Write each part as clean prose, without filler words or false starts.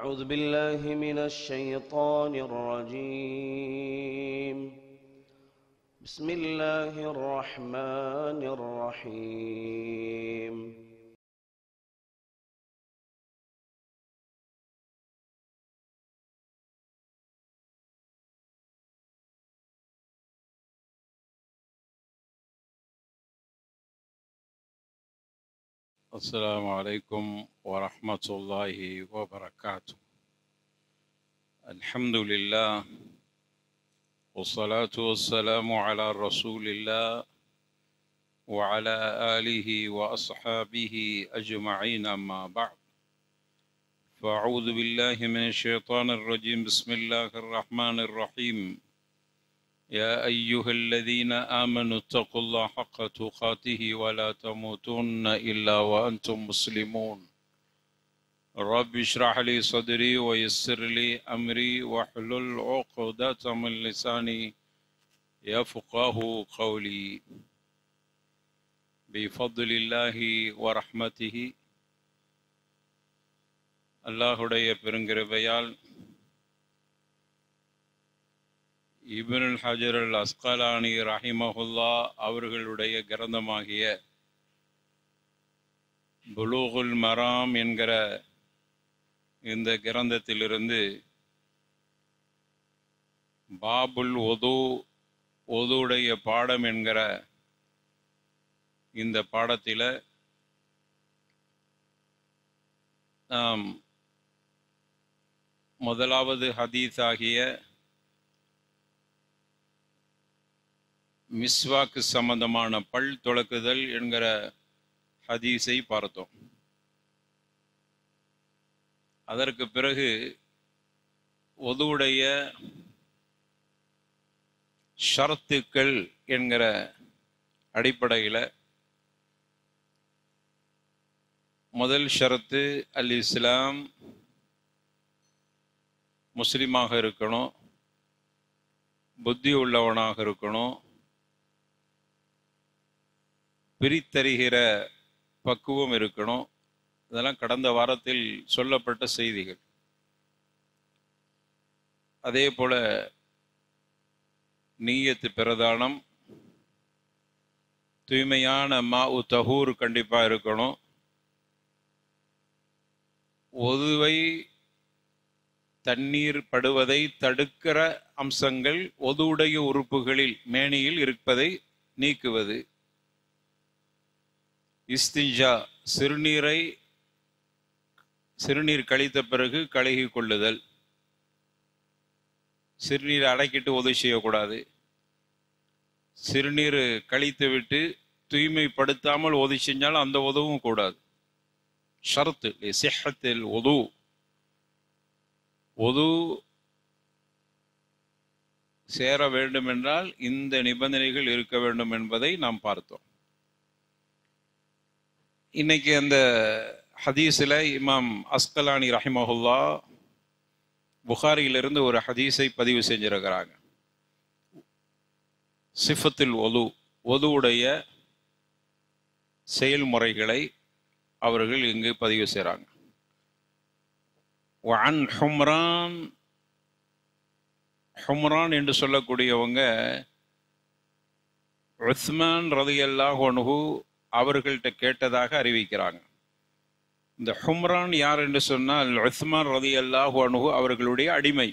أعوذ بالله من الشيطان الرجيم. بسم الله الرحمن الرحيم. السلام عليكم ورحمة الله وبركاته. الحمد لله والصلاة والسلام على رسول الله وعلى آله وأصحابه أجمعين، أما بعد، فأعوذ بالله من الشيطان الرجيم. بسم الله الرحمن الرحيم. يا أيها الذين آمنوا اتقوا الله حق تقاته ولا تموتن إلا وأنتم مسلمون. رب اشرح لي صدري ويسر لي أمري واحلل عقدة من لساني يفقه قولي. بفضل الله ورحمته, அல்லாஹுடைய பெருங்கிருபையால் இப்னுல் ஹஜர் அல் அஸ்கலானி ரஹிமஹுல்லா அவர்களுடைய கிரந்தமாகிய புலூகுல் மராம் என்கிற இந்த கிரந்தத்திலிருந்து பாபுல் ஒதுவுடைய பாடம் என்கிற இந்த பாடத்தில் நாம் முதலாவது ஹதீஸ் ஆகிய மிஸ்வாக்கு சம்பந்தமான பல் துலக்குதல் என்கிற ஹதீஸை பார்த்தோம். அதற்கு பிறகு ஒதுவுடைய ஷரத்துக்கள் என்கிற அடிப்படையில் முதல் ஷரத்து அல் இஸ்லாம், முஸ்லீமாக இருக்கணும், புத்தி உள்ளவனாக இருக்கணும், பிரித்தறிகிற பக்குவம் இருக்கணும். இதெல்லாம் கடந்த வாரத்தில் சொல்லப்பட்ட செய்திகள். அதே போல நீயத்து பிரதானம், தூய்மையான மாஉ தஹூர் கண்டிப்பாக இருக்கணும். ஒதுவை தண்ணீர் படுவதை தடுக்கிற அம்சங்கள் ஒதுவுடைய உறுப்புகளில் மேனியில் இருப்பதை நீக்குவது. இஸ்திஞ்சா, சிறுநீர் கழித்த பிறகு கழுகி கொள்ளுதல். சிறுநீர் அடக்கிட்டு உதவி செய்யக்கூடாது. சிறுநீர் கழித்து விட்டு தூய்மைப்படுத்தாமல் உதவி செஞ்சாலும் அந்த உதவும் கூடாது. ஷர்த்து சிஹத்தில் ஒது சேர வேண்டும் என்றால் இந்த நிபந்தனைகள் இருக்க வேண்டும் என்பதை நாம் பார்த்தோம். இன்னைக்கு அந்த ஹதீஸில் இமாம் அஸ்கலானி ரஹிமஹுல்லா புகாரியிலிருந்து ஒரு ஹதீஸை பதிவு செஞ்சிருக்கிறாங்க. சிஃபத்துல் ஒதுவுடைய செயல்முறைகளை அவர்கள் இங்கு பதிவு செய்கிறாங்க. வஅன் ஹும்ரான் என்று சொல்லக்கூடியவங்க உஸ்மான் ரலியல்லாஹு அன்ஹு அவர்கள்ட்ட கேட்டதாக அறிவிக்கிறாங்க. இந்த ஹும்ரான் யார் என்று சொன்னால் உஸ்மான் ரலியல்லாஹு அன்ஹு அவர்களுடைய அடிமை.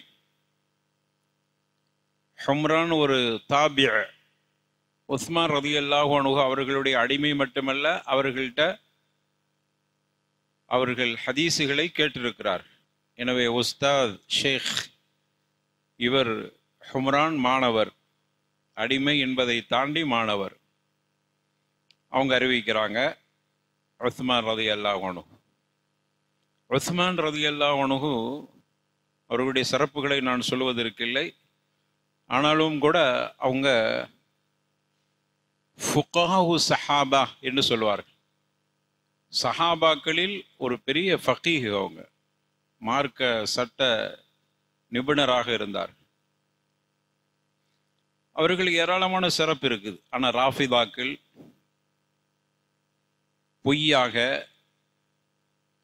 ஹும்ரான் ஒரு தாபிஅ. உஸ்மான் ரலியல்லாஹு அன்ஹு அவர்களுடைய அடிமை மட்டுமல்ல, அவர்கள் ஹதீஸுகளை கேட்டிருக்கிறார். எனவே உஸ்தாத் ஷேக் இவர் ஹும்ரான் மாணவர், அடிமை என்பதை தாண்டி மாணவர். அவங்க அறிவிக்கிறாங்க உஸ்மான் ரலியல்லாஹு அன்ஹு. உஸ்மான் ரலியல்லாஹு அன்ஹு அவர்களுடைய சிறப்புகளை நான் சொல்வதற்கில்லை. ஆனாலும் கூட அவங்க ஃபுகாஹு சஹாபா என்று சொல்வார்கள். சஹாபாக்களில் ஒரு பெரிய ஃபகீஹ். அவங்க மார்க்க சட்ட நிபுணராக இருந்தார். அவர்களுக்கு ஏராளமான சிறப்பு இருக்குது. ஆனால் ராஃபிதாக்கள் பொய்யாக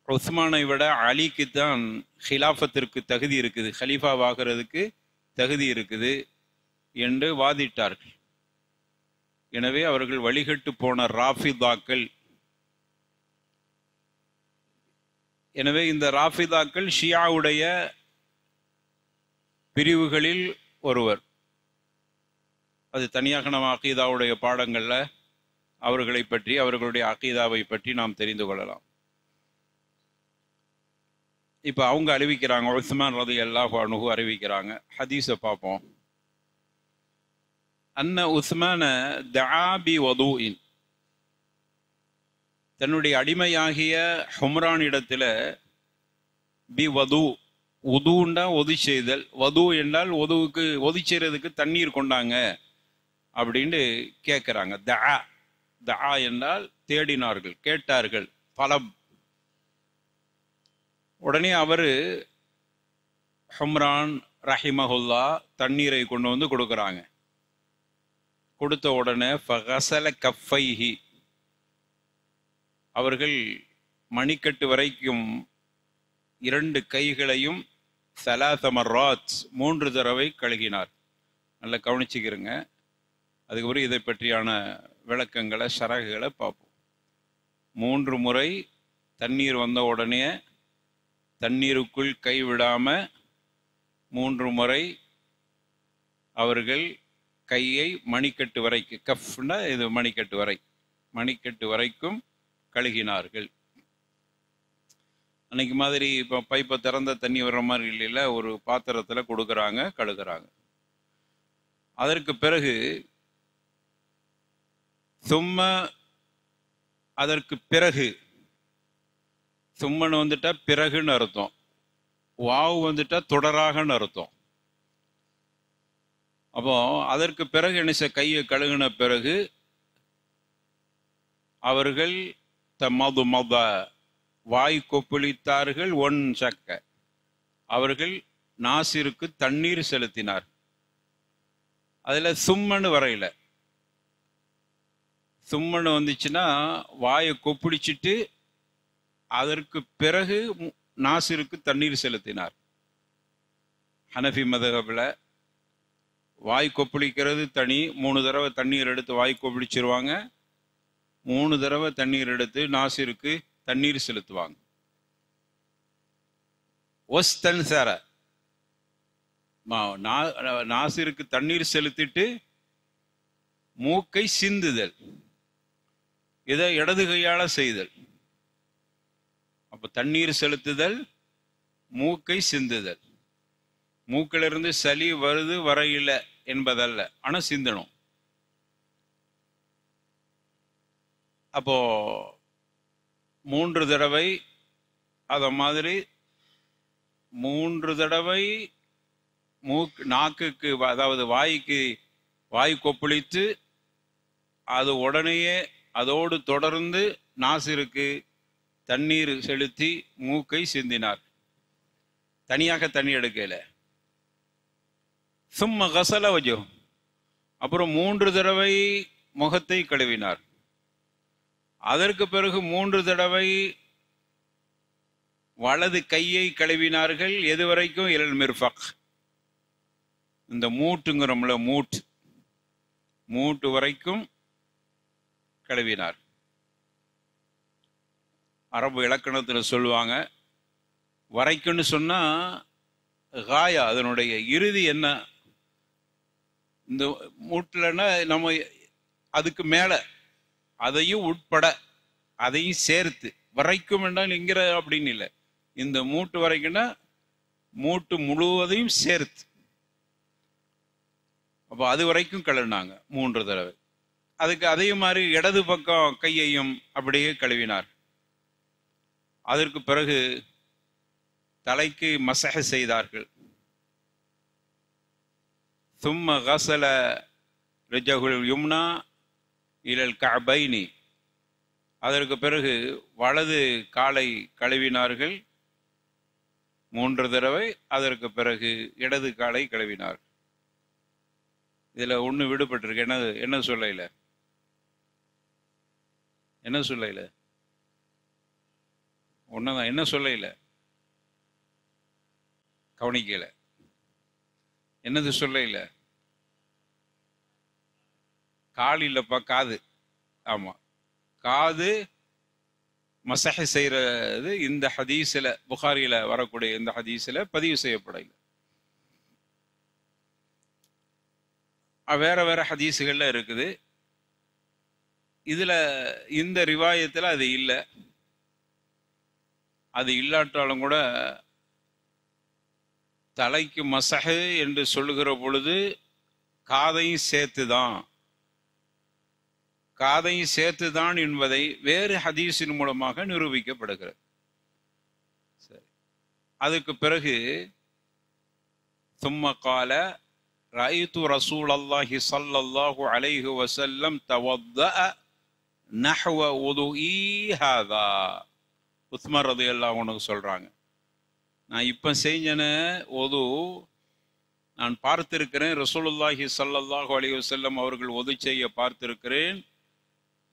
உஸ்மானை விட அலிக்கு தான் ஹிலாஃபத்திற்கு தகுதி இருக்குது, ஹலீஃபாவாகிறதுக்கு தகுதி இருக்குது என்று வாதிட்டார்கள். எனவே அவர்கள் வழிகட்டு போன ராஃபிதாக்கள். எனவே இந்த ராஃபிதாக்கள் ஷியாவுடைய பிரிவுகளில் ஒருவர். அது தனியாக நம்ம அகீதாவுடைய பாடங்களில் அவர்களை பற்றி, அவர்களுடைய அகீதாவை பற்றி நாம் தெரிந்து கொள்ளலாம். இப்போ அவங்க அறிவிக்கிறாங்க, உஸ்மான் ரலியல்லாஹு அன்ஹு அறிவிக்கிறாங்க. ஹதீஸை பார்ப்போம். அன்ன உஸ்மான தஆ பி வதூஇன், தன்னுடைய அடிமையாகிய ஹும்ரான் இடத்துல பி வது, உதுண்டா ஒது செய்தல், வது என்றால் ஒதுவுக்கு ஒது செய்யறதுக்கு தண்ணீர் கொண்டாங்க அப்படின்னு கேட்குறாங்க. தஆ, தஆ என்றால் தேடினார்கள், கேட்டார்கள், தலப். உடனே அவர் ஹும்ரான் ரஹிமஹுல்லா தண்ணீரை கொண்டு வந்து கொடுக்குறாங்க. கொடுத்த உடனே ஃபகஸல கஃபைஹி, அவர்கள் மணிக்கட்டு வரைக்கும் 2 கைகளையும் ஸலாஸ மர்ராத் 3 தடவை கழுகினார். நல்லா கவனிச்சுக்கிறங்க. அதுக்கப்புறம் இதை பற்றியான விளக்கங்களை, ஷரகுகளை பார்ப்போம். 3 முறை தண்ணீர் வந்த உடனே தண்ணீருக்குள் கை விடாம 3 முறை அவர்கள் கையை மணிக்கட்டு வரைக்கும், கஃப்னா இது மணிக்கட்டு வரை, மணிக்கட்டு வரைக்கும் கழுகினார்கள். அன்னைக்கு மாதிரி இப்போ பைப்பை திறந்த தண்ணி வர்ற மாதிரி இல்லைல்ல, ஒரு பாத்திரத்தில் கொடுக்குறாங்க, கழுகுறாங்க. அதற்கு பிறகு சும்மா, அதற்கு பிறகு, சும்மன்னு வந்துட்டா பிறகுன்னு அர்த்தம், வாவு வந்துட்டா தொடராகன்னு அர்த்தம். அப்போ அதற்கு பிறகு என்ன, கையை கழுகின பிறகு அவர்கள் தமது மத, வாய் கொப்பளித்தார்கள். ஒன் சக்க, அவர்கள் நாசிருக்கு தண்ணீர் செலுத்தினார். அதுல சும்மன்னு வரையில, சும்மன்னு வந்துச்சுன்னா வாயை கொப்பளிச்சுட்டு அதற்கு பிறகு நாசிருக்கு தண்ணீர் செலுத்தினார். ஹனஃபி மதஹப்ல வாய் கொப்பளிக்கிறது தனி, 3 தடவை தண்ணீர் எடுத்து வாய் கொப்பளிச்சிருவாங்க, 3 தடவை தண்ணீர் எடுத்து நாசிருக்கு தண்ணீர் செலுத்துவாங்க. ஒஸ்தன்சர, நாசிருக்கு தண்ணீர் செலுத்திட்டு மூக்கை சிந்துதல், இதை இடது கையால செய்தல். அப்ப தண்ணீர் செலுத்துதல், மூக்கை சிந்துதல். மூக்கிலிருந்து சளி வருது வரையில என்பதல்ல, ஆனா சிந்தணும். அப்போ 3 தடவை அத மாதிரி 3 தடவை நாக்குக்கு, அதாவது வாய்க்கு வாய் கொப்பளித்து அது உடனேயே அதோடு தொடர்ந்து நாசிருக்கு தண்ணீர் செலுத்தி மூக்கை சிந்தினார். தனியாக தண்ணி எடுக்கல. சும்ம கசல வஜோ, அப்புறம் 3 தடவை முகத்தை கழுவினார். அதற்கு பிறகு 3 தடவை வலது கையை கழுவினார்கள். எது வரைக்கும்? இலல் மிர்ஃபக், இந்த மூட்டுங்கிறோம்ல, மூட்டு வரைக்கும் கழுவினார். அரபு இலக்கணத்தில் சொல்லுவாங்க, வரைக்கும்னு சொன்னா காயா, அதனுடைய இறுதி என்ன, இந்த மூட்டுலன்னா நம்ம அதுக்கு மேல அதையும் உட்பட அதையும் சேர்த்து வரைக்கும் என்றால் இங்கிற அப்படின்னு இல்லை, இந்த மூட்டு வரைக்கும்னா மூட்டு முழுவதையும் சேர்த்து. அப்போ அது வரைக்கும் கழுவினாங்க 3 தடவை. அதுக்கு அதே மாதிரி இடது பக்கம் கையையும் அப்படியே கழுவினார். அதற்கு பிறகு தலைக்கு மசஹ செய்தார்கள். சும்ம கஸல ரிஜஹுல் யும்னா இலல் கஅபைனி, அதற்கு பிறகு வலது காலை கழுவினார்கள் 3 தடவை. அதற்கு பிறகு இடது காலை கழுவினார். இதுல ஒண்ணு விடுபட்டிருக்கு. என்ன சொல்லல, என்ன சொல்லல? ஒன்றுதான். என்ன சொல்லல, கவனிக்கல. என்னது சொல்லல? கால் இல்லப்பா, காது. ஆமா, காது மசஹ செய்யறது இந்த ஹதீஸ்ல, புகாரியில வரக்கூடிய இந்த ஹதீஸ்ல பதிவு செய்யப்படல. வேற வேற ஹதீஸுகள்ல இருக்குது. இதுல இந்த ரிவாயத்துல அது இல்லை. அது இல்லாட்டாலும் கூட தலைக்கு மசஹு என்று சொல்லுகிற பொழுது காதையும் சேர்த்துதான், காதையும் சேர்த்துதான் என்பதை வேறு ஹதீஸின் மூலமாக நிரூபிக்கப்படுகிறது. சரி, அதுக்கு பிறகு சும்ம கால ரஅய்து ரசூலல்லாஹி ஸல்லல்லாஹு அலைஹி வஸல்லம் தவத்தஅ நஹ்வ வுதுஇ ஹாதா. உஸ்மான் ரலியல்லாஹு அன்ஹு சொல்றாங்க, நான் இப்ப செஞ்சன ஒது நான் பார்த்திருக்கிறேன், ரசூலுல்லாஹி ஸல்லல்லாஹு அலைஹி வஸல்லம் அவர்கள் ஒது செய்ய பார்த்திருக்கிறேன்.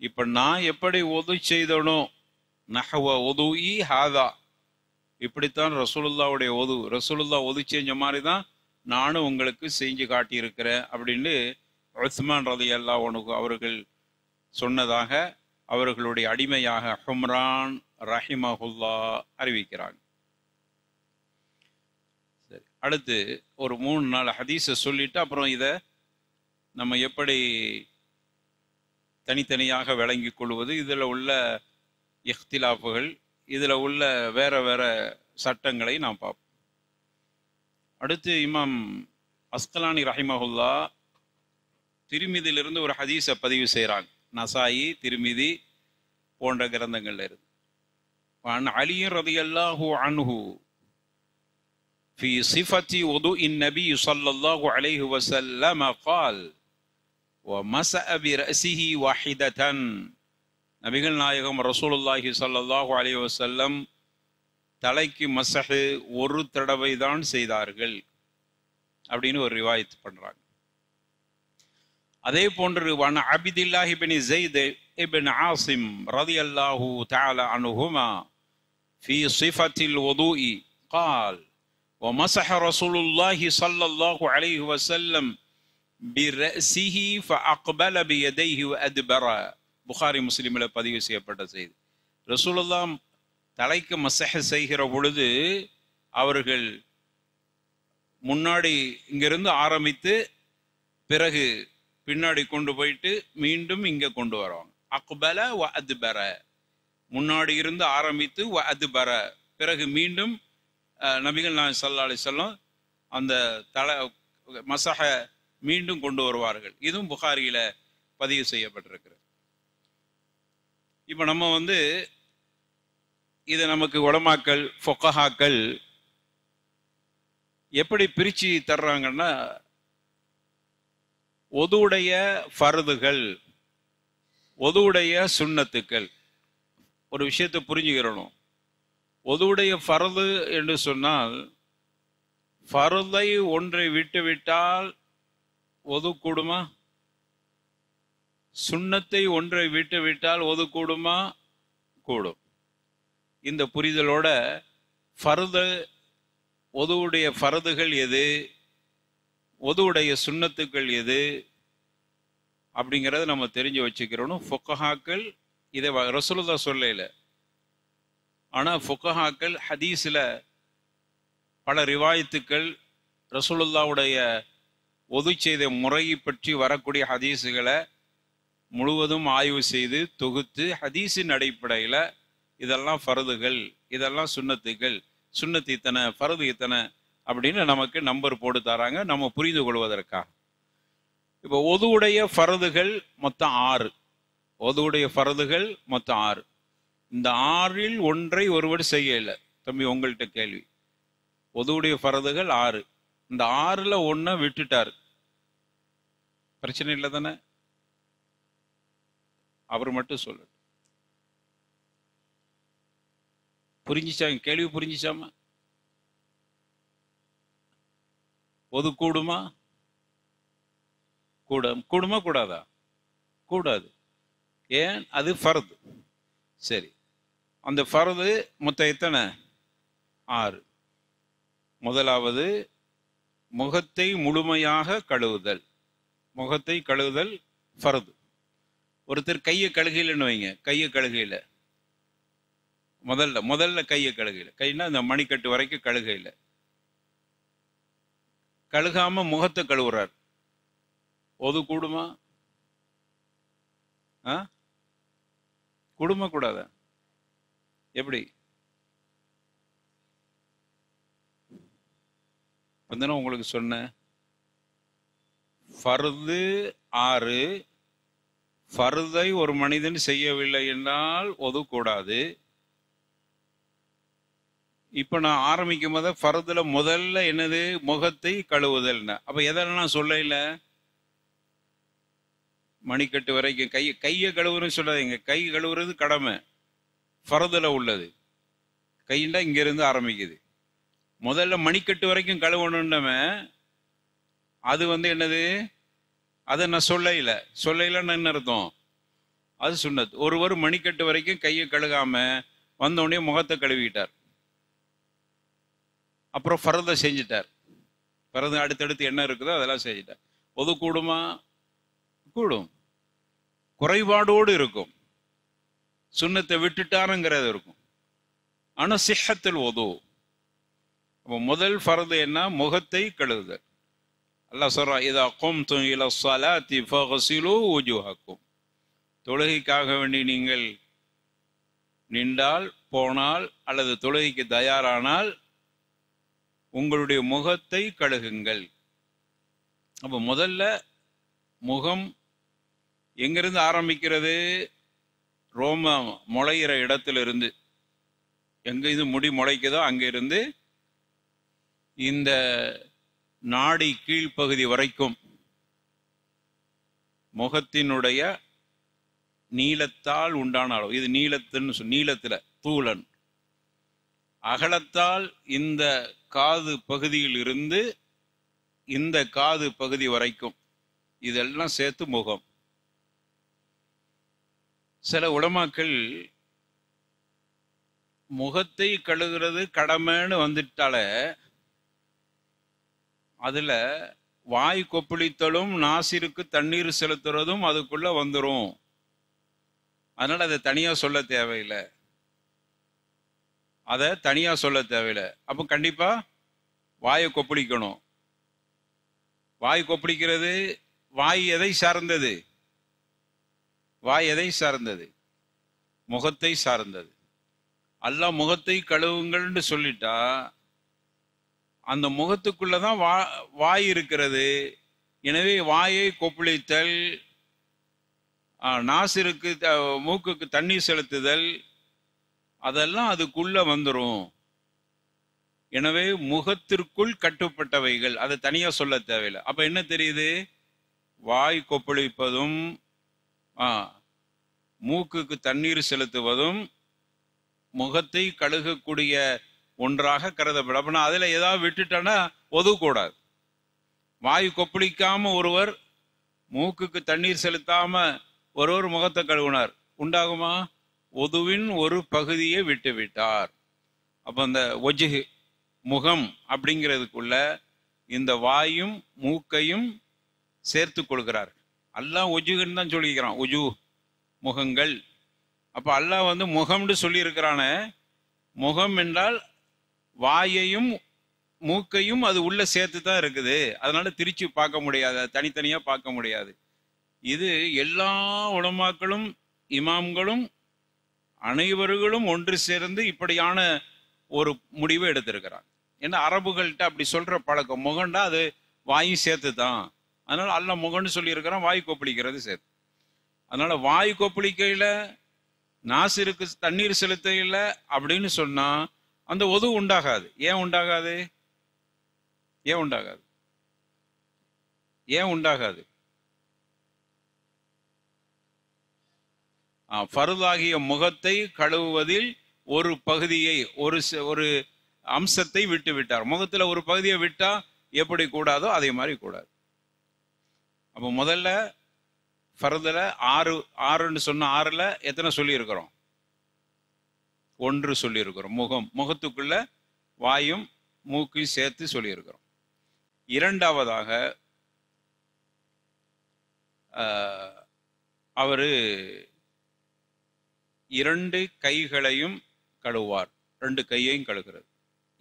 இப்ப நான் எப்படி ஒது செய்தனோ, நஹ்வ வுதுஇ ஹாதா, இப்படித்தான் ரசூலுல்லாவுடைய ஒது, ரசூலுல்லா ஒது செஞ்ச மாதிரி தான் நானும் உங்களுக்கு செஞ்சு காட்டியிருக்கிறேன் அப்படின்னு உஸ்மான் ரலியல்லாஹு அன்ஹு அவர்கள் சொன்னதாக அவர்களுடைய அடிமையாக ஹும்ரான் ரஹிமஹுல்லா அறிவிக்கிறாங்க. சரி, அடுத்து ஒரு 3-4 ஹதீஸை சொல்லிட்டு அப்புறம் இதை நம்ம எப்படி தனித்தனியாக விளங்கி கொள்வது, இதில் உள்ள இஹ்திலாஃபுகள், இதில் உள்ள வேற வேற சட்டங்களை நாம் பார்ப்போம். அடுத்து இமாம் அஸ்கலானி ரஹிமஹுல்லா திருமிதியிலிருந்து ஒரு ஹதீஸை பதிவு செய்கிறாங்க. நசாயி, திருமிதி போன்ற கிரந்தங்கள்ல இருந்து. அலி ரலியல்லாஹு அன்ஹு في صفة وضوء النبي صلى الله عليه وسلم قال ومسأ برأسه واحدة. நபிகள் நாயகம் ரசூலுல்லாஹி ஸல்லல்லாஹு அலைஹி வஸல்லம் தலைக்கு மஸஹ் ஒரு தடவை தான் செய்தார்கள் அப்படின்னு ஒரு ரிவாயத் பண்றாங்க. அதே போன்று வன அபிதுல்லாஹ் இப்னு ஸைத் இப்னு ஆசிம் ரலியல்லாஹு தஆலா அன்ஹுமா في صفة الوضوء قال ومسح رسول الله صلى الله عليه وسلم برأسه فأقبل بيديه وأدبر. புகாரி முஸ்லிமில் பதிவு செய்யப்பட்ட செய்தி. ரசூலுல்லாஹ் தலைக்கு மஸஹ் செய்கிற பொழுது அவர்கள் முன்னாடி இங்கிருந்து ஆரம்பித்து பிறகு பின்னாடி கொண்டு போயிட்டு மீண்டும் இங்க கொண்டு வருவாங்க. அக்பல வ அத்பர, முன்னாடி இருந்து ஆரம்பித்து வ அத்பர, பிறகு மீண்டும் நபிகள் நாயகம் ஸல்லல்லாஹு அலைஹி வஸல்லம் அந்த தலை மஸஹ மீண்டும் கொண்டு வருவார்கள். இதுவும் புகாரியில பதிவு செய்யப்பட்டிருக்கிறது. இப்ப நம்ம இதை நமக்கு உலமாக்கள் ஃபுகஹாக்கள் எப்படி பிரிச்சு தர்றாங்கன்னா, ஒதுவுடைய ஃபர்துகள், ஒதுவுடைய சுன்னத்துக்கள். ஒரு விஷயத்தை புரிஞ்சுக்கிறணும். ஒதுவுடைய ஃபர்து என்று சொன்னால், ஃபர்தை ஒன்றை விட்டு விட்டால் ஒது கூடுமா? சுன்னத்தை ஒன்றை விட்டு விட்டால் ஒது கூடுமா? கூடும். இந்த புரிதலோட ஃபர்து, ஒதுவுடைய ஃபர்துகள் எது, ஒதுவுடைய சுன்னத்துக்கள் எது அப்படிங்கிறத நம்ம தெரிஞ்சு வச்சுக்கிறோம். ஃபுகஹாக்கள் இதை ரசூலுல்லாஹ் சொல்லல, ஆனால் ஃபுகஹாக்கள் ஹதீஸில் பல ரிவாயத்துக்கள் ரசூலுல்லாஹ்வுடைய ஒது செய்த முறையை பற்றி வரக்கூடிய ஹதீஸுகளை முழுவதும் ஆய்வு செய்து தொகுத்து ஹதீஸின் அடிப்படையில் இதெல்லாம் ஃபர்துகள், இதெல்லாம் சுன்னத்துகள், சுன்னத்து இத்தனை, ஃபர்து இத்தனை அப்படின்னு நமக்கு நம்பர் போட்டு தராங்க நம்ம புரிந்து கொள்வதற்காக. இப்போ ஒதுவுடைய ஃபர்துகள் மொத்தம் 6. ஒதுவுடைய ஃபர்துகள் மொத்தம் 6. இந்த 6இல் ஒன்றை ஒருவர் செய்யல. தம்பி உங்கள்கிட்ட கேள்வி, ஒதுவுடைய ஃபர்துகள் 6, இந்த 6ல் 1 விட்டுட்டார், பிரச்சனை இல்லை தானே? அவர் மட்டும் சொல்லு. புரிஞ்சிச்சாங்க? கேள்வி புரிஞ்சிச்சாமா? ஒது கூடுமா? கூடுமா கூடாதா? கூடாது. ஏன்? அது ஃபர்து. சரி, அந்த ஃபர்து மொத்தம் எத்தனை? 6. முதலாவது முகத்தை முழுமையாக கழுவுதல். முகத்தை கழுவுதல் ஃபர்து. ஒருத்தர் கையை கழுகையில்னு வைங்க, கையை கழுகையில் முதல்ல கையை கழுகையில், கைனா இந்த மணிக்கட்டு வரைக்கும் கழுகையில் கழுகாம முகத்தை கழுவுறார், ஒது கூடுமா? கூடுமா கூடாதா? எப்படி? உங்களுக்கு சொன்ன ஃபர்து 6. ஃபர்தை ஒரு மனிதன் செய்யவில்லை என்றால் ஒதுக்கூடாது. இப்ப நான் ஆரம்பிக்கும் போது ஃபர்துல முதல்ல என்னது? முகத்தை கழுவுதல்னா. அப்ப எதெல்லாம் சொல்ல மணிக்கட்டு வரைக்கும் கையை கழுவுறன்னு சொல்லாதீங்க. கை கழுவுறது கடமை, ஃபர்துல உள்ளது. கைண்டா இங்க இருந்து ஆரம்பிக்குது. முதல்ல மணிக்கட்டு வரைக்கும் கழுவணுன்னமே அது என்னது? அதை நான் சொல்லலைன்னு என்ன அர்த்தம்? அது சுன்னத். ஒருவர் மணிக்கட்டு வரைக்கும் கையை கழுகாம வந்தோடனே முகத்தை கழுவிட்டார், அப்புறம் ஃபர்தை செஞ்சிட்டார். ஃபர்து அடுத்தடுத்து என்ன இருக்குதோ அதெல்லாம் செஞ்சிட்டார். ஒது கூடுமா? கூடும். குறைபாடோடு இருக்கும். சுன்னத்தை விட்டுட்டாருங்கிறது இருக்கும். ஆனா சிஹத்தில் ஒது. அப்போ முதல் ஃபர்து என்ன? முகத்தை கழுவுதல். அல்லாஹ் சொல்றான், இதா கும்தும் இலா ஸலாத்தி ஃபக்ஸிலூ வுஜூஹக்கும். தொழுகைக்காக வேண்டி நீங்கள் நின்றால், போனால், அல்லது தொழுகைக்கு தயாரானால் உங்களுடைய முகத்தை கழுகுங்கள். அப்போ முதல்ல முகம் எங்கிருந்து ஆரம்பிக்கிறது? ரோம முளையிற இடத்திலிருந்து, எங்க இது முடி முளைக்குதோ அங்கிருந்து இந்த நாடி கீழ்ப்பகுதி வரைக்கும் முகத்தினுடைய நீளத்தால் உண்டான அளவு. இது நீளத்துல தூளன். அகலத்தால் இந்த காது பகுதியில் இருந்து இந்த காது பகுதி வரைக்கும், இதெல்லாம் சேர்த்து முகம். சில உலமாக்கள் முகத்தை கழுகுறது கடமைன்னு வந்துட்டாலே அதுல வாய் கொப்பளித்தலும் நாசிற்கு தண்ணீர் செலுத்துறதும் அதுக்குள்ள வந்துடும். அதனால அதை தனியா சொல்ல தேவையில்லை. அப்போ கண்டிப்பா வாயை கொப்பளிக்கணும். வாய் கொப்பளிக்கிறது வாய் எதை சார்ந்தது? முகத்தை சார்ந்தது. அல்லாஹ் முகத்தை கழுவுங்கள்னு சொல்லிட்டா அந்த முகத்துக்குள்ளதான் வாய் இருக்கிறது. எனவே வாயை கொப்பளித்தல், நாசிற்கு மூக்குக்கு தண்ணீர் செலுத்துதல், அதெல்லாம் அதுக்குள்ள வந்துடும். எனவே முகத்திற்குள் கட்டுப்பட்டவைகள், அதை தனியா சொல்ல தேவையில்லை. அப்ப என்ன தெரியுது? வாய் கொப்பளிப்பதும் மூக்குக்கு தண்ணீர் செலுத்துவதும் முகத்தை கழுகக்கூடிய ஒன்றாக கருதப்படும். அப்படின்னா அதுல ஏதாவது விட்டுட்டோன்னா ஒதுக்கூடாது. வாய் கொப்பளிக்காம ஒருவர் மூக்குக்கு தண்ணீர் செலுத்தாம ஒருவர் முகத்தை கழுவினார், உண்டாகுமா? ஒதுவின் ஒரு பகுதியை விட்டு விட்டார். அப்ப அந்த ஒஜுகு முகம் அப்படிங்கிறதுக்குள்ள இந்த வாயும் மூக்கையும் சேர்த்து கொள்கிறார். அல்லாஹ் ஒஜுகுன்னு தான் சொல்லிக்கிறான், ஒஜு முகங்கள். அப்ப அல்லாஹ் முகம்னு சொல்லி இருக்கிறான. முகம் என்றால் வாயையும் மூக்கையும் அது உள்ள சேர்த்து தான் இருக்குது. அதனால திரிச்சு பார்க்க முடியாது, தனித்தனியா பார்க்க முடியாது. இது எல்லா உலமாக்களும் இமாம்களும் அனைவர்களும் ஒன்று சேர்ந்து இப்படியான ஒரு முடிவை எடுத்திருக்கிறாங்க. ஏன்னா அரபுகள்கிட்ட அப்படி சொல்ற பழக்கம். முகண்டா அது வாயும் சேர்த்து தான். அதனால அல்லாஹ் முகம்னு சொல்லி இருக்கிறான், வாய் கொப்பளிக்கிறது சேர்த்து. அதனால வாய் கொப்பளிக்கையில நாசிற்கு தண்ணீர் செலுத்தையில அப்படின்னு சொன்னா அந்த ஒது உண்டாகாது. ஏன் உண்டாகாது? ஃபர்தாகிய முகத்தை கழுவுவதில் ஒரு பகுதியை, ஒரு அம்சத்தை விட்டு விட்டார். முகத்துல ஒரு பகுதியை விட்டா எப்படி கூடாதோ அதே மாதிரி கூடாது. அப்ப முதல்ல ஃபர்துல 6 சொன்ன 6ல் எத்தனை சொல்லி இருக்கிறோம்? ஒன்று சொல்லியிருக்கிறோம். முகத்துக்குள்ள வாயும் மூக்கையும் சேர்த்து சொல்லியிருக்கிறோம். இரண்டாவதாக அவரு 2 கைகளையும் கழுவார். 2 கையையும் கழுகிறது.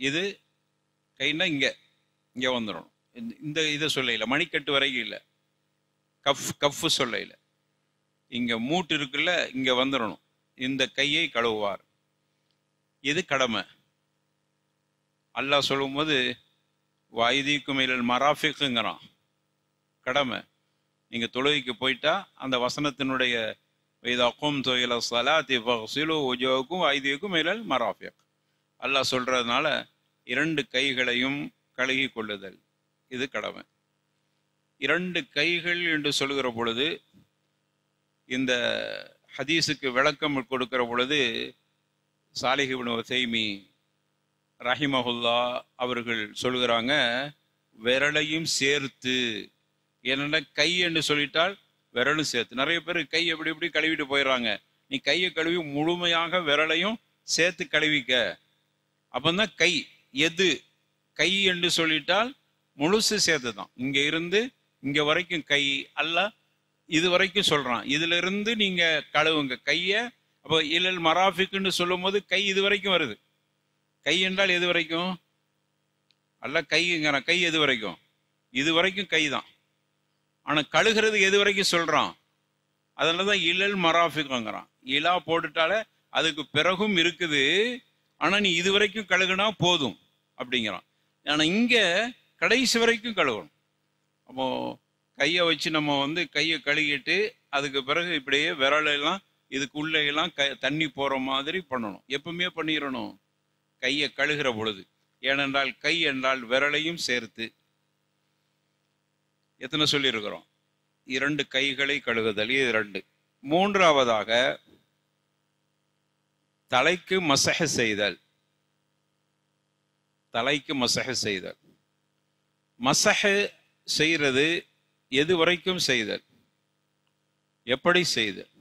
இது கைன்னா இங்க வந்துடணும். இந்த இதை சொல்ல மணிக்கட்டு வரைக்கும் இல்லை, கஃப் சொல்ல இல்லை, இங்க மூட்டு இருக்குல்ல, இங்க வந்துடணும். இந்த கையை கழுவுவார். இது கடமை. அல்லாஹ் சொல்லும் போது வைதிக்கும் இலல் மராஃபிக்குங்கிறான். கடமை. நீங்க தொழுகைக்கு போயிட்டா அந்த வசனத்தினுடைய மராஃபிக் அல்லாஹ் சொல்றதுனால 2 கைகளையும் கழுகி கொள்ளுதல் இது கடமை. 2 கைகள் என்று சொல்லுகிற பொழுது இந்த ஹதீஸுக்கு விளக்கம் கொடுக்கிற பொழுது சாலிஹ் இப்னு உதைமி ரஹிமஹுல்லா அவர்கள் சொல்கிறாங்க, விரலையும் சேர்த்து. ஏன்னா கை என்று சொல்லிட்டால் விரலும் சேர்த்து. நிறைய பேர் கை எப்படி கழுவிட்டு போயிடுறாங்க. நீ கையை கழுவி முழுமையாக விரலையும் சேர்த்து கழுவிக்க. அப்பந்தான் கை. எது கை என்று சொல்லிட்டால் முழுசு சேர்த்து தான். இங்க இருந்து இங்க வரைக்கும் கை அல்ல, இது வரைக்கும் சொல்றான். இதுல இருந்து நீங்க கழுவுங்க கைய. அப்போ இல்லல் மராஃபிக்குன்னு சொல்லும் போது கை இது வரைக்கும் வருது. கை என்றால் எது வரைக்கும் அல்ல, கைங்கிற கை எது வரைக்கும்? இது வரைக்கும் கை தான். ஆனா கழுகிறது எது வரைக்கும் சொல்றான்? அதனாலதான் இல்லல் மராஃபிக்குங்கிறான். இலா போட்டுட்டாலே அதுக்கு பிறகும் இருக்குது. ஆனா நீ இது வரைக்கும் கழுகுனா போதும் அப்படிங்கிறான். ஆனா இங்க கடைசி வரைக்கும் கழுவணும். அப்போ கையை வச்சு நம்ம கையை கழுகிட்டு அதுக்கு பிறகு இப்படியே விரலெல்லாம் இதுக்கு உள்ள எல்லாம் தண்ணி போற மாதிரி பண்ணணும். எப்பவுமே பண்ணிடணும் கையை கழுகிற பொழுது. ஏனென்றால் கை என்றால் விரலையும் சேர்த்து. எத்தனை சொல்லியிருக்கிறோம்? 2 கைகளை கழுகுதல், இது 2. மூன்றாவதாக தலைக்கு மசஹ செய்தல். தலைக்கு மசஹ செய்தல். மசஹ செய்கிறது எது வரைக்கும் செய்தல், எப்படி செய்தல்?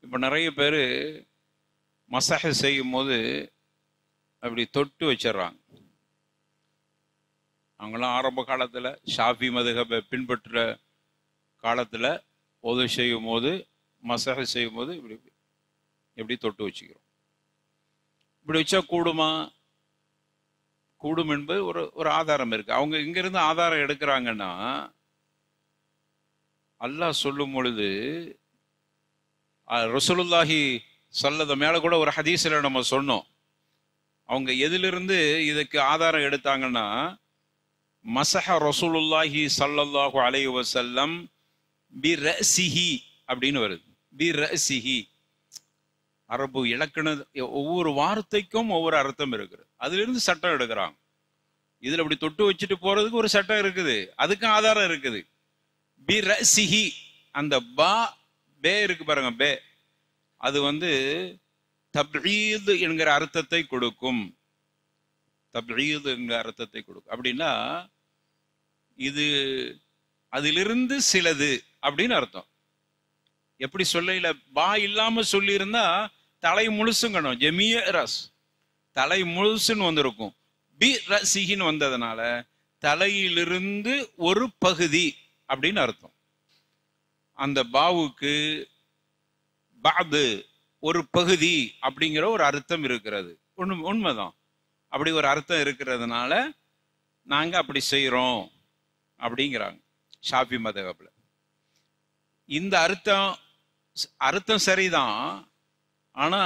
இப்ப நிறைய பேர் மசஹ செய்யும் போது அப்படி தொட்டு வச்சிடறாங்க. அவங்களாம் ஆரம்ப காலத்துல ஷாஃபி மதுஹபை பின்பற்ற காலத்துல உதவி செய்யும் போது மசஹ செய்யும் போது இப்படி எப்படி தொட்டு வச்சுக்கிறோம். இப்படி வச்சா கூடுமா? கூடும் என்பது ஒரு ஆதாரம் இருக்கு. அவங்க இங்க இருந்து ஆதாரம் எடுக்கிறாங்கன்னா, அல்லாஹ் சொல்லும் பொழுது ரசூலுல்லாஹி ஸல்லல்லாஹு மேல கூட ஒரு ஹதீஸ்ல நம்ம சொன்னோம். அவங்க எதிலிருந்து இதுக்கு ஆதாரம் எடுத்தாங்கன்னா, மஸஹ ரசூலுல்லாஹி ஸல்லல்லாஹு அலைஹி வஸல்லம் பி ரஸிஹி அப்படின்னு வருது. பி ரஸிஹி. அரபு இலக்கண ஒவ்வொரு வார்த்தைக்கும் ஒவ்வொரு அர்த்தம் இருக்குது. அதிலிருந்து சட்டம் எடுக்கிறாங்க. இதுல அப்படி தொட்டு வச்சுட்டு போறதுக்கு ஒரு சட்டம் இருக்குது, அதுக்கும் ஆதாரம் இருக்குது. பி ரஸிஹி. அந்த பே இருக்கு பாருங்க, பே, அது தப்ஈத் என்கிற அர்த்தத்தை கொடுக்கும். தப்ஈத் என்கிற அர்த்தத்தை கொடுக்கும். அப்படின்னா இது அதிலிருந்து சிலது அப்படின்னு அர்த்தம். எப்படி சொல்ல பா இல்லாம சொல்லி இருந்தா தலை முழுசுங்கணும், ஜெமிய ரஸ், தலை முழுசுன்னு வந்திருக்கும். பி ரஸிஹின்னு வந்ததுனால தலையிலிருந்து ஒரு பகுதி அப்படின்னு அர்த்தம். அந்த பாவுக்கு பாது ஒரு பகுதி அப்படிங்கிற ஒரு அர்த்தம் இருக்கிறது. உண்மைதான். அப்படி ஒரு அர்த்தம் இருக்கிறதுனால நாங்க அப்படி செய்யறோம் அப்படிங்கிறாங்க ஷாஃபி மதஹப்ல. இந்த அர்த்தம் சரிதான். ஆனா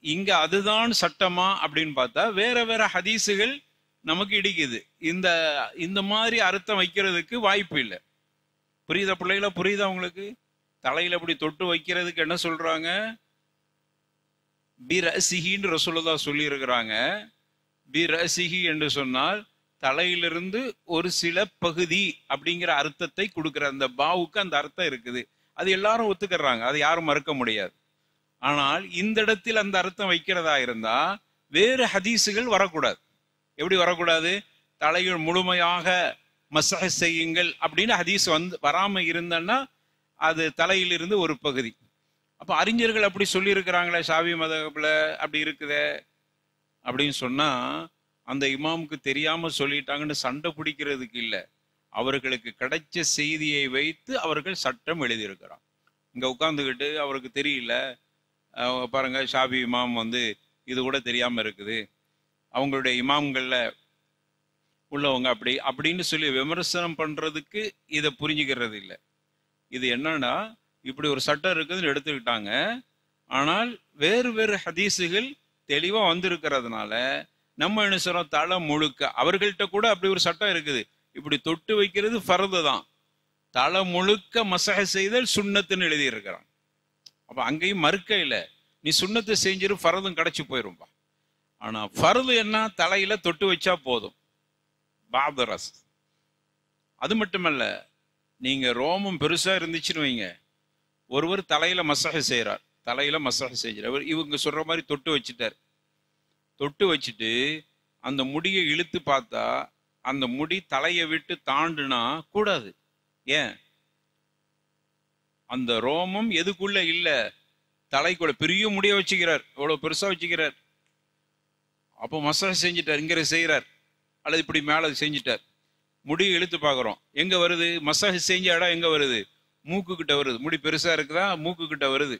இங்க அதுதான் சட்டமா அப்படின்னு பார்த்தா வேற வேற ஹதீஸுகள் நமக்கு இடிக்குது. இந்த மாதிரி அர்த்தம் வைக்கிறதுக்கு வாய்ப்பு இல்லை. புரியுதா பிள்ளைகளா? புரியுதா உங்களுக்கு? தலையில அப்படி தொட்டு வைக்கிறதுக்கு என்ன சொல்றாங்க? பி ரஸிஹின்னு ரசூலுல்லாஹ் சொல்லி இருக்கிறாங்க. பி ரஸிஹி என்று சொன்னால் தலையிலிருந்து ஒரு சில பகுதி அப்படிங்கிற அர்த்தத்தை கொடுக்கிற அந்த பாவுக்கு அந்த அர்த்தம் இருக்குது. அது எல்லாரும் ஒத்துக்கிறாங்க, அது யாரும் மறுக்க முடியாது. ஆனால் இந்த இடத்தில் அந்த அர்த்தம் வைக்கிறதா இருந்தா வேறு ஹதீஸுகள் வரக்கூடாது. எப்படி வரக்கூடாது? தலையில் முழுமையாக மஸஹ் செய்யுங்கள் அப்படின்னு ஹதீஸ் வராம இருந்தன்னா அது தலையிலிருந்து ஒரு பகுதி. அப்ப அறிஞர்கள் அப்படி சொல்லி இருக்கிறாங்களே, ஷாஃபி மதஹப்ல அப்படி இருக்குதே அப்படின்னு சொன்னா, அந்த இமாமுக்கு தெரியாம சொல்லிட்டாங்கன்னு சண்டை பிடிக்கிறதுக்கு இல்லை, அவர்களுக்கு கிடைச்ச செய்தியை வைத்து அவர்கள் சட்டம் எழுதியிருக்கிறாங்க. இங்க உட்கார்ந்துக்கிட்டு அவருக்கு தெரியல, பாருங்க ஷாஃபி இமாம் இது கூட தெரியாம இருக்குது, அவங்களுடைய இமாம்கள்ல உள்ளவங்க அப்படின்னு சொல்லி விமர்சனம் பண்றதுக்கு இதை புரிஞ்சுக்கிறது இல்லை. இது என்னன்னா, இப்படி ஒரு சட்டம் இருக்குதுன்னு எடுத்துக்கிட்டாங்க. ஆனால் வேறு வேறு ஹதீஸுகள் தெளிவா வந்திருக்கிறதுனால நம்ம என்ன சொல்றோம், தலை முழுக்க அவர்கள்ட்ட கூட அப்படி ஒரு சட்டம் இருக்குது, இப்படி தொட்டு வைக்கிறது ஃபர்து தான், தலை முழுக்க மசஹ செய்தல் சுன்னத்துன்னு எழுதி இருக்கிறான். அப்ப அங்கேயும் மறுக்க இல்லை, நீ சுன்னத்தை செஞ்சிரு, ஃபர்தும் கிடைச்சி போயிரும்பா. ஆனா ஃபர்து என்ன, தலையில தொட்டு வச்சா போதும், பாதரஸ். அது மட்டுமல்ல, நீங்க ரோமம் பெருசா இருந்துச்சுன்னு வைங்க, ஒருவர் தலையில மசஹ செய்யறார், தலையில மசஹ செஞ்சார், இவங்க சொல்ற மாதிரி தொட்டு வச்சுட்டார். தொட்டு வச்சுட்டு அந்த முடியை இழுத்து பார்த்தா அந்த முடி தலையை விட்டு தாண்டுனா கூடாது. ஏன்? அந்த ரோமம் எதுக்குள்ள இல்ல, தலைக்குள்ள பெரிய முடிய வச்சுக்கிறார், எவ்வளவு பெருசா வச்சுக்கிறார். அப்போ மசஹ செஞ்சுட்டார், இங்க செய்யறார், அல்லது இப்படி மேல செஞ்சுட்டார். முடியை இழுத்து பார்க்குறோம், எங்க வருது? மசஹ செஞ்ச இடம் எங்க வருது? மூக்கு கிட்ட வருது. முடி பெருசா இருக்குதா, மூக்கு கிட்ட வருது.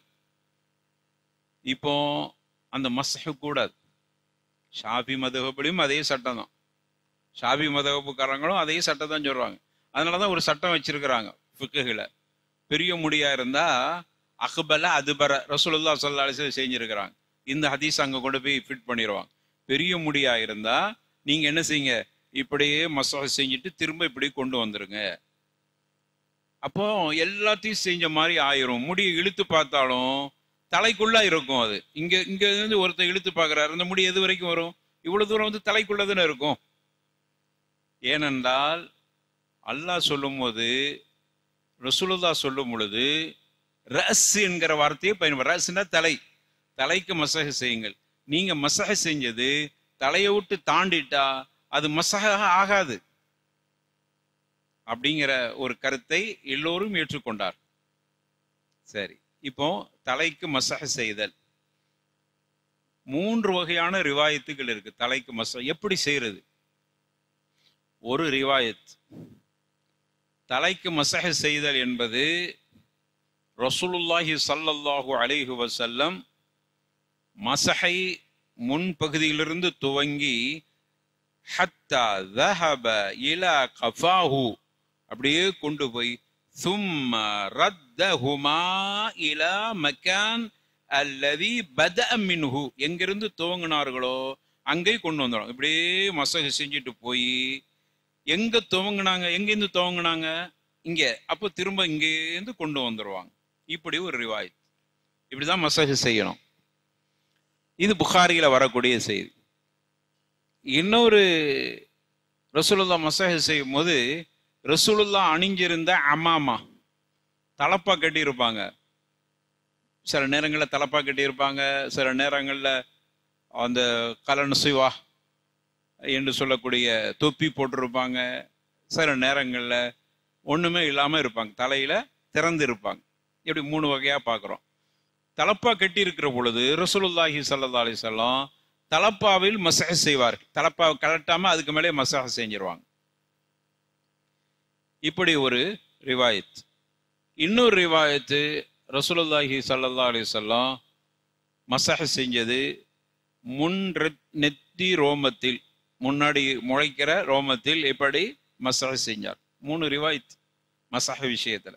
இப்போ அந்த மசஹ கூடாது. ஷாஃபி மதஹப்லயும் அதே சட்டம் தான், ஷாஃபி மதஹப்புக்காரங்களும் அதே சட்டம் தான் சொல்றாங்க. அதனாலதான் ஒரு சட்டம் வச்சிருக்கிறாங்க ஃபிக்ஹ்ல, பெரிய முடியா இருந்தா அக்பல அதுபர ரசூலுல்லாஹி ஸல்லல்லாஹு அலைஹி வஸல்லம் செஞ்சிருக்கிறாங்க. இந்த ஹதீஸ் அங்க கொண்டு போய் ஃபிட் பண்ணிடுவாங்க. பெரிய முடியா இருந்தா நீங்க என்ன செய்யுங்க, இப்படியே மசாஜ் செஞ்சுட்டு திரும்ப இப்படி கொண்டு வந்துருங்க. அப்போ எல்லாத்தையும் செஞ்ச மாதிரி ஆயிரும். முடியை இழுத்து பார்த்தாலும் தலைக்குள்ள இருக்கும். அது இங்க இங்க இருந்து ஒருத்தர் இழுத்து பார்க்கிறாரு, அந்த முடி எது வரைக்கும் வரும்? இவ்வளவு தூரம் தலைக்குள்ளதுன்னு இருக்கும். ஏனென்றால் அல்லாஹ் சொல்லும் போது, ரசூலுல்லாஹ் சொல்லும் பொழுது ரஸ் என்கிற வார்த்தையை பயன்படுற. ரஸ்னா தலை, தலைக்கு மசஹ செய்யுங்கள். நீங்க மசஹ செஞ்சது தலையை விட்டு தாண்டிட்டா அது மசஹ ஆகாது அப்படிங்கிற ஒரு கருத்தை எல்லோரும் ஏற்றுக்கொண்டார். சரி, இப்போ தலைக்கு மசஹ செய்தல் 3 வகையான ரிவாயத்துகள் இருக்கு. தலைக்கு மசஹ எப்படி செய்யறது? ஒரு ரிவாயத், தலைக்கு மசஹ செய்தல் என்பது ரசூலுல்லாஹி ஸல்லல்லாஹு அலைஹி வஸல்லம் மசஹை முன்பகுதியிலிருந்து துவங்கி ஹத்தா ذهب இலா கஃபாஹு அப்படியே கொண்டு போய் ثم ردهما இலா மக்கான் அல்லதி பதஅ மின்ஹு, எங்கிருந்து துவங்கினார்களோ அங்கே கொண்டு வந்துடும். இப்படியே மசஹ செஞ்சுட்டு போய் எங்க துவங்கினாங்க, எங்கிருந்து துவங்கினாங்க இங்க, அப்போ திரும்ப இங்கேருந்து கொண்டு வந்துடுவாங்க. இப்படி ஒரு ரிவாயத். இப்படிதான் மசஹ செய்யணும். இது புகாரியில வரக்கூடிய செய்தி. இன்னொரு ரசூலுல்லாஹ் மசஹ செய்யும் போது ரசூலுல்லாஹ் அணிஞ்சிருந்த அமாமா, தலப்பா கட்டி இருப்பாங்க. சில நேரங்களில் தலப்பா கட்டி இருப்பாங்க, சில நேரங்களில் அந்த கலனசுவா என்று சொல்லக்கூடிய தொப்பி போட்டிருப்பாங்க, சில நேரங்களில் ஒண்ணுமே இல்லாம இருப்பாங்க, தலையில திறந்து இருப்பாங்க. இப்படி 3 வகையா பார்க்கிறோம். தலப்பா கட்டி இருக்கிற பொழுது ரசூலுல்லாஹி ஸல்லல்லாஹு அலைஹி வஸல்லம் தலப்பாவில் மசஹ செய்வார். தலப்பாவை கலட்டாம அதுக்கு மேலே மசஹ செஞ்சிருவாங்க. இப்படி ஒரு ரிவாயத். இன்னொரு ரிவாயத்து, ரசூலுல்லாஹி ஸல்லல்லாஹு அலைஹி வஸல்லம் மசஹ செஞ்சது நெத்தி ரோமத்தில், முன்னாடி முளைக்கிற ரோமத்தில் எப்படி மசஹ செஞ்சார். 3 ரிவாயத் மசஹ விஷயத்துல.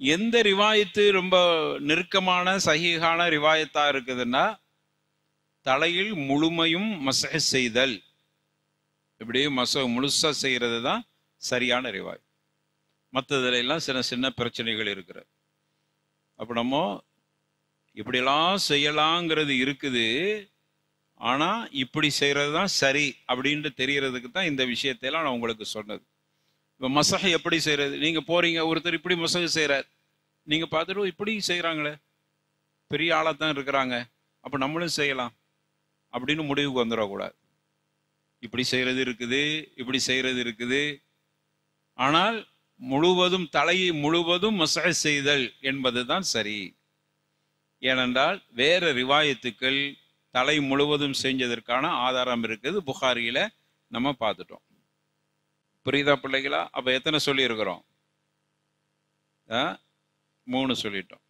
எந்த ரிவாயத்து ரொம்ப நெருக்கமான சஹீஹான ரிவாயத்தா இருக்குதுன்னா, தலையில் முழுமையும் மசஹ செய்தல், இப்படியே மசஹ முழுசா செய்யறது தான் சரியான ரிவாயத். மற்றதுல எல்லாம் சின்ன சின்ன பிரச்சனைகள் இருக்கிறது. அப்ப நம்ம இப்படியெல்லாம் செய்யலாங்கிறது இருக்குது, ஆனா இப்படி செய்யறது தான் சரி அப்படின்ட்டு தெரியறதுக்கு தான் இந்த விஷயத்தையெல்லாம் நான் உங்களுக்கு சொன்னது. இப்போ மசஹ எப்படி செய்யறது? நீங்க போறீங்க, ஒருத்தர் இப்படி மசஹ செய்யறார், நீங்க பார்த்துட்டு இப்படி செய்யறாங்களே, பெரிய ஆளா தான் இருக்கிறாங்க, அப்ப நம்மளும் செய்யலாம் அப்படின்னு முடிவுக்கு வந்துடக்கூடாது. இப்படி செய்யறது இருக்குது, இப்படி செய்யறது இருக்குது, ஆனால் முழுவதும் தலையை முழுவதும் மசஹ செய்தல் என்பதுதான் சரி. ஏனென்றால் வேற ரிவாயத்துக்கள் தலை முழுவதும் செஞ்சதற்கான ஆதாரம் இருக்குது, புகாரியில நம்ம பார்த்துட்டோம். புரியுதா பிள்ளைகளா? அப்ப எத்தனை சொல்லி இருக்கிறோம்? 3 சொல்லிட்டோம்.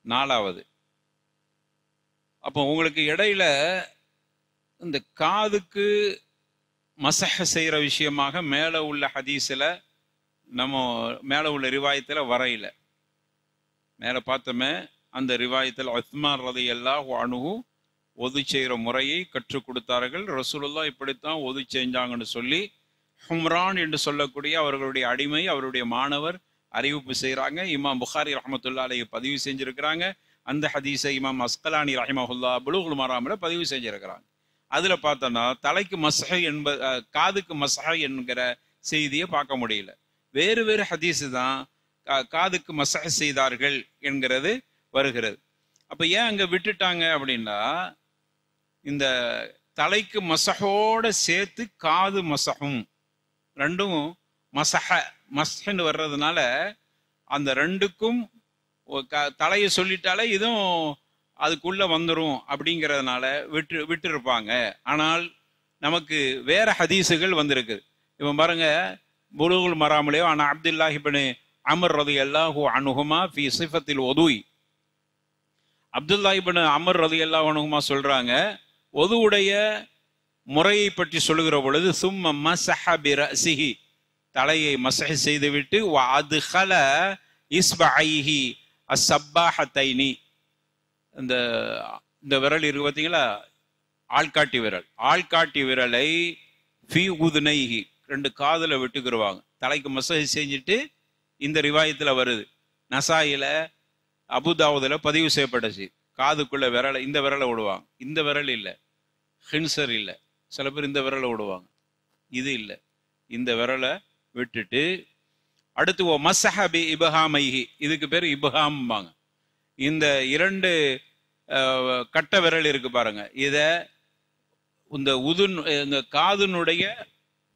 4வது, அப்போ உங்களுக்கு இடையில இந்த காதுக்கு மசஹ செய்யற விஷயமாக மேல உள்ள ஹதீஸ்ல நம்ம மேல உள்ள ரிவாயத்துல வரையில மேல பார்த்தோமே, அந்த ரிவாயத்தில் உஸ்மான் ரலியல்லாஹு அன்ஹு ஒது செய்கிற முறையை கற்றுக் கொடுத்தார்கள். ரசூலுல்லாஹ் இப்படித்தான் ஒது செஞ்சாங்கன்னு சொல்லி ஹும்ரான் என்று சொல்லக்கூடிய அவர்களுடைய அடிமை, அவருடைய மாணவர் அறிவிப்பு செய்கிறாங்க. இமாம் புகாரி ரஹ்மத்துல்லாஹி அலைஹி பதிவு செஞ்சிருக்கிறாங்க. அந்த ஹதீஸை இமாம் அஸ்கலானி ரஹிமஹுல்லா புலூகுல் மராம்ல பதிவு செஞ்சிருக்கிறாங்க. அதுல பார்த்தோன்னா தலைக்கு மஸ்ஹ காதுக்கு மஸ்ஹ என்கிற செய்தியை பார்க்க முடியல. வேறு வேறு ஹதீஸ் தான் காதுக்கு மஸ்ஹ செய்தார்கள் என்கிறது வருகிறது. அப்ப ஏன் அங்க விட்டுட்டாங்க அப்படின்னா, இந்த தலைக்கு மசஹோட சேர்த்து காது மசஹும் ரெண்டும் மஸ்ஹன்னு வர்றதுனால அந்த ரெண்டுக்கும் தலையை சொல்லிட்டாலே இதுவும் அதுக்குள்ள வந்துடும் அப்படிங்கிறதுனால விட்டு இருப்பாங்க. ஆனால் நமக்கு வேற ஹதீஸுகள் வந்திருக்கு. இப்போ பாருங்க, புலூகுல் மராமிலேயோ ஆனா அப்துல்லாஹ் இப்னு அமர் ரலியல்லாஹு அன்ஹுமா ஃபீ சிஃபத்தில் உதுய், அப்துல்லாஹ் இப்னு அமர் ரலியல்லாஹு அன்ஹுமா சொல்றாங்க, ஒதுவுடைய முறையை பற்றி சொல்லுகிற பொழுது சும்ம மஸஹ பிரஸிஹி, தலையை மஸஹ் செய்துவிட்டு வ அத்கல இஸ்பஐஹி அஸ்ஸப்பாஹத்தைனி, இந்த விரல் இருக்கு பார்த்தீங்களா, ஆள்காட்டி விரல், ஆள்காட்டி விரலை ஃபீ உதுனைஹி, 2 காதுல விட்டுக்கிடுவாங்க. தலைக்கு மஸஹ் செஞ்சுட்டு இந்த ரிவாயத்துல வருது. நசாயில அபுதாவுதுல பதிவு செய்யப்பட்டுச்சு. காதுக்குள்ள விரலை, இந்த விரலை விடுவாங்க. இந்த விரல் இல்லை, ஹின்சர் இல்லை. சில பேர் இந்த விரலை விடுவாங்க, இது இல்லை. இந்த விரலை விட்டுட்டு அடுத்து ஓ மஸஹபி இபஹாமைஹி, இதுக்கு பேர் இபஹாம்பாங்க. இந்த 2 கட்ட விரல் இருக்கு பாருங்க, இத இந்த காதுனுடைய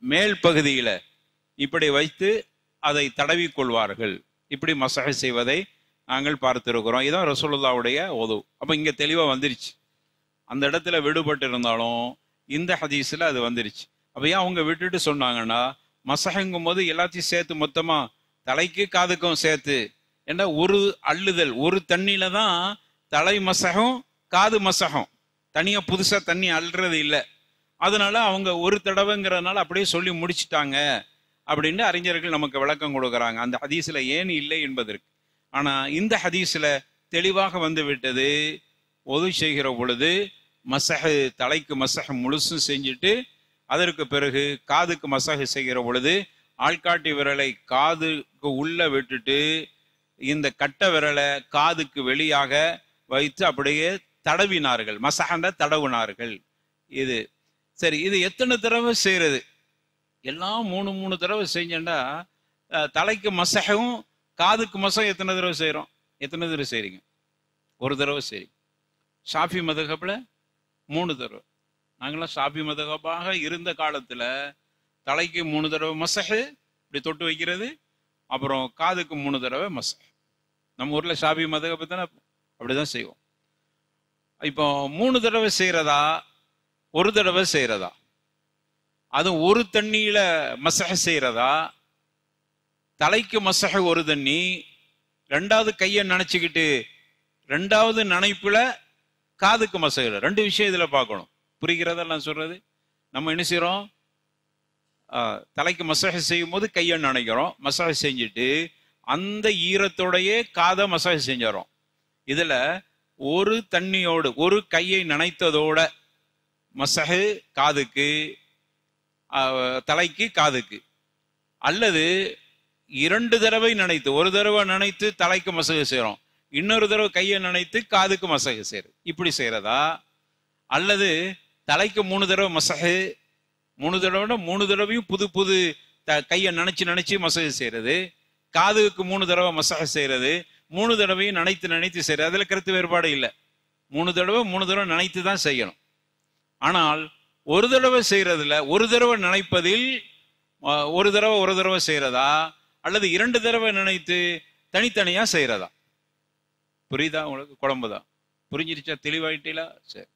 மேல் பகுதியில இப்படி வைத்து அதை தடவி கொள்வார்கள். இப்படி மஸஹ் செய்வதை நாங்கள் பார்த்திருக்கிறோம். இதுதான் ரசூலுல்லாஹ்வுடைய உது. அப்ப இங்க தெளிவா வந்துருச்சு. அந்த இடத்துல விடுபட்டு இருந்தாலும் இந்த ஹதீஸ்ல அது வந்துருச்சு. அப்ப ஏன் அவங்க விட்டுட்டு சொன்னாங்கன்னா, மஸஹுங்கும் போது எல்லாத்தையும் சேர்த்து மொத்தமா தலைக்கு காதுக்கும் சேர்த்து, ஏன்னா ஒரு அள்ளுதல், ஒரு தண்ணியில தான் தலை மஸஹும் காது மஸஹும், தனியா புதுசா தண்ணி அள்ளுறது இல்லை. அதனால அவங்க ஒரு தடவைங்கிறதுனால அப்படியே சொல்லி முடிச்சுட்டாங்க அப்படின்னு அறிஞர்கள் நமக்கு விளக்கம் கொடுக்குறாங்க. அந்த ஹதீஸ்ல ஏன் இல்லை என்பதற்கு. ஆனா இந்த ஹதீஸ்ல தெளிவாக வந்து விட்டது, ஒது செய்கிற பொழுது மஸஹ், தலைக்கு மஸஹ் முழுசும் செஞ்சுட்டு அதற்கு பிறகு காதுக்கு மஸஹ் செய்கிற பொழுது ஆள்காட்டி விரலை காதுக்கு உள்ள விட்டுட்டு இந்த கட்ட விரலை காதுக்கு வெளியாக வைத்து அப்படியே தடவினார்கள். மஸஹண்ட தடவினார்கள். இது சரி, இது எத்தனை தடவை செய்யறது? எல்லாம் 3 தடவை செஞ்சேன்டா தலைக்கு மஸஹும் காதுக்கு மஸஹ் எத்தனை தடவை செய்யறோம்? எத்தனை தடவை செய்றீங்க? 1 தடவை சரி. ஷாஃபி மதகப்ல 3 தடவை. நாங்களாம் ஷாஃபி மதகபாக இருந்த காலத்துல தலைக்கு 3 தடவை மஸஹ் இப்படி தொட்டு வைக்கிறது, அப்புறம் காதுக்கு 3 தடவை மஸஹ். நம்ம ஊர்ல ஷாஃபி மதகப தானே அப்படிதான் செய்வோம். இப்போ 3 தடவை செய்யறதா 1 தடவை செய்யறதா? அது ஒரு தண்ணியில மஸஹ் செய்யறதா? தலைக்கு மஸஹ் ஒரு தண்ணி, 2வது கையை நனைச்சுக்கிட்டு 2வது நனைப்புல காதுக்கு மஸஹ். 2 விஷயம் இதுல பார்க்கணும். புரிகிறதா நான் சொல்றது? நம்ம என்ன செய்யறோம், தலைக்கு மஸஹ் செய்யும் போது கையை நனைக்கிறோம், மஸஹ் செஞ்சுட்டு அந்த ஈரத்தோடையே காதை மஸஹ் செஞ்சிடறோம். இதுல ஒரு தண்ணியோடு ஒரு கையை நனைத்ததோட மஸஹ் காதுக்கு, தலைக்கு காதுக்கு, அல்லது 2 தடவை நனைத்து, ஒரு தடவை நனைத்து தலைக்கு மஸஹ் செய்யறோம், இன்னொரு தடவை கையை நனைத்து காதுக்கு மஸஹ் செய்யறது, இப்படி செய்யறதா? அல்லது தலைக்கு 3 தடவை மஸஹ், 3 தடவை 3 தடவையும் புது கையை நினைச்சு மஸஹ் செய்யறது, காதுக்கு 3 தடவை மஸஹ் செய்யறது, 3 தடவையும் நனைத்து செய்யறது. அதுல கருத்து வேறுபாடு இல்லை. 3 தடவை நனைத்து தான் செய்யணும். ஆனால் ஒரு தடவை செய்யறதுல, ஒரு தடவை நினைப்பதில் ஒரு தடவை செய்யறதா, அல்லது 2 தடவை நினைத்து தனித்தனியா செய்யறதா? புரியுதா உங்களுக்கு? குழம்புதான். புரிஞ்சிருச்சா? தெளிவாயிட்டீங்களா? சரி.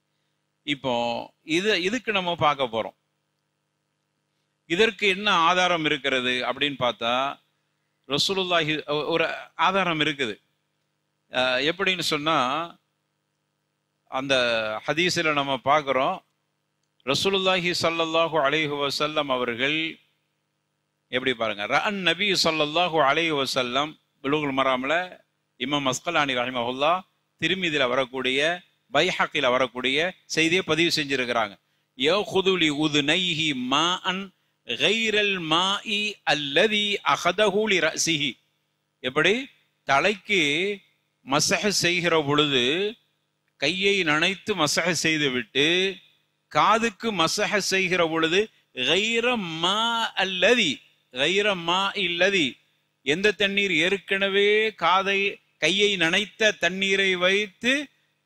இப்போ இதுக்கு நம்ம பார்க்க போறோம். இதற்கு என்ன ஆதாரம் இருக்கிறது அப்படின்னு பார்த்தா, ரசூலுல்லாஹி ஒரு ஆதாரம் இருக்குது. எப்படின்னு சொன்னா, அந்த ஹதீஸ்ல நம்ம பார்க்கிறோம், ரசூலுல்லாஹி ஸல்லல்லாஹு அலைஹி வஸல்லம் அவர்கள் எப்படி பாருங்க, ரஅன் நபி ஸல்லல்லாஹு அலைஹி வஸல்லம் புலூகுல் மராம்ல இமாம் அஸ்கலானி ரஹிமஹுல்லாஹ் திர்மிதில வரக்கூடிய பைஹக்கில வரக்கூடிய செய்தியை பதிவு செஞ்சிருக்கிறாங்க. யഖுது லி உதுனைஹி மாஅன் கைரல் மாஇ அல்லதி அகதஹு லி ரஸிஹி. எப்படி தலைக்கு மஸஹ் செய்கிற பொழுது கையை நனைத்து மஸஹ் செய்து விட்டு காதுக்கு மஸஹ் செய்கிற பொழுது கைர மா அல்லதி, கைர மா இல்லதி, எந்த தண்ணீர் ஏற்கனவே கையை நனைத்த தண்ணீரை வைத்து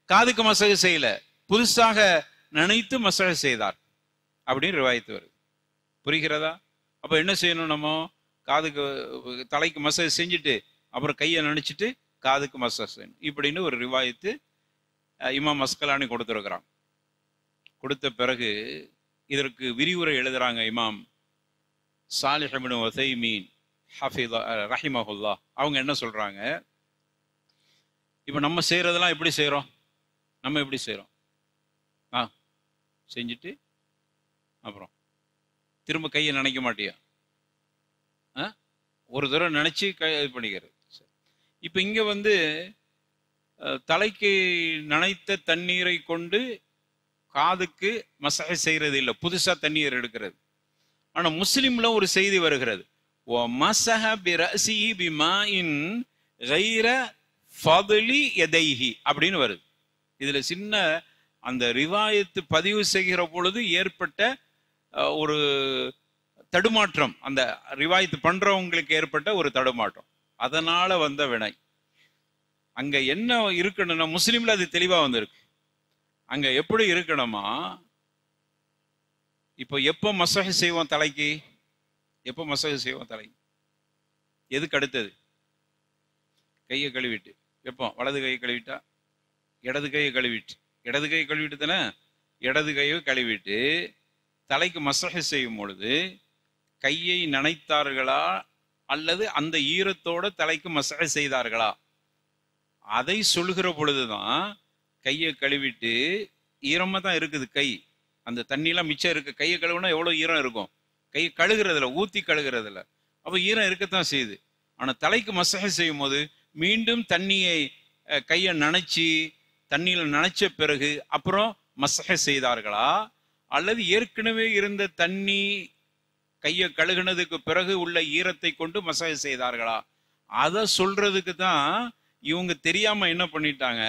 காதுக்கு மஸஹ் செய்யல, புதுசாக நனைத்து மஸஹ் செய்தார் அப்படின்னு ரிவாயத்து வருது. புரிகிறதா? அப்ப என்ன செய்யணும்? நம்ம காதுக்கு தலைக்கு மஸஹ் செஞ்சுட்டு அப்புறம் கையை நனைச்சிட்டு காதுக்கு மஸஹ் செய்யணும் இப்படின்னு ஒரு ரிவாயத்து இமாம் அஸ்கலானி கொடுத்துருக்கிறான். கொடுத்த பிறகு இதற்கு விரிவுரை எழுதுறாங்க இமாம் சாலிஹ் இப்னு உஸைமீன் ரஹிமஹுல்லாஹ். அவங்க என்ன சொல்றாங்க, இப்ப நம்ம செய்யறதெல்லாம் எப்படி செய்யறோம்? நம்ம எப்படி செய்யறோம்? செஞ்சுட்டு அப்புறம் திரும்ப கையை நினைக்க மாட்டியா? ஒரு தடவை நினைச்சு இது பண்ணிக்கிறது. இப்ப இங்க தலைக்கு நனைத்த தண்ணீரை கொண்டு காதுக்கு மஸஹ் செய்யறது இல்லை, புதுசா தண்ணீர் எடுக்கிறது. ஆனா முஸ்லிம்ல ஒரு செய்தி வருகிறது, மஸஹ பிரஸிஹி பிமாஇன் கைர ஃபத்லி யதைஹி அப்படின்னு வருது. இதுல சின்ன அந்த ரிவாயத்து பதிவு செய்கிற பொழுது ஏற்பட்ட ஒரு தடுமாற்றம், அந்த ரிவாயத்து பண்றவங்களுக்கு ஏற்பட்ட ஒரு தடுமாற்றம், அதனால வந்த வினை. அங்க என்ன இருக்கணும்னா, முஸ்லிம்ல அது தெளிவா வந்திருக்கு. அங்க எப்படி இருக்கணுமா, இப்போ எப்போ மஸஹ் செய்வோம் தலைக்கு? எப்போ மஸஹ் செய்வோம் தலைக்கு? எதுக்கு அடுத்தது? கையை கழுவிட்டு. எப்போ? வலது கையை கழுவிட்டா, இடது கையை கழுவிட்டு, இடது கையை கழுவிட்டு தானே, இடது கையை கழுவிட்டு தலைக்கு மஸஹ் செய்யும் பொழுது கையை நனைத்தார்களா அல்லது அந்த ஈரத்தோட தலைக்கு மஸஹ் செய்தார்களா? அதை சொல்கிற பொழுதுதான் கையை கழுவிட்டு, ஈரமா தான் இருக்குது கை, அந்த தண்ணியெல்லாம் மிச்சம் இருக்கு. கையை கழுவுனா எவ்வளவு ஈரம் இருக்கும்? கையை கழுகுறதுல, ஊத்தி கழுகுறதுல அப்ப ஈரம் இருக்கத்தான் செய்யுது. ஆனா தலைக்கு மஸஹ் செய்யும் போது மீண்டும் தண்ணியை கையை நனைச்சி தண்ணியில நனைச்ச பிறகு அப்புறம் மஸஹ் செய்தார்களா அல்லது ஏற்கனவே இருந்த தண்ணி கையை கழுகுனதுக்கு பிறகு உள்ள ஈரத்தை கொண்டு மஸஹ் செய்தார்களா? அதை சொல்றதுக்கு தான் இவங்க தெரியாம என்ன பண்ணிட்டாங்க,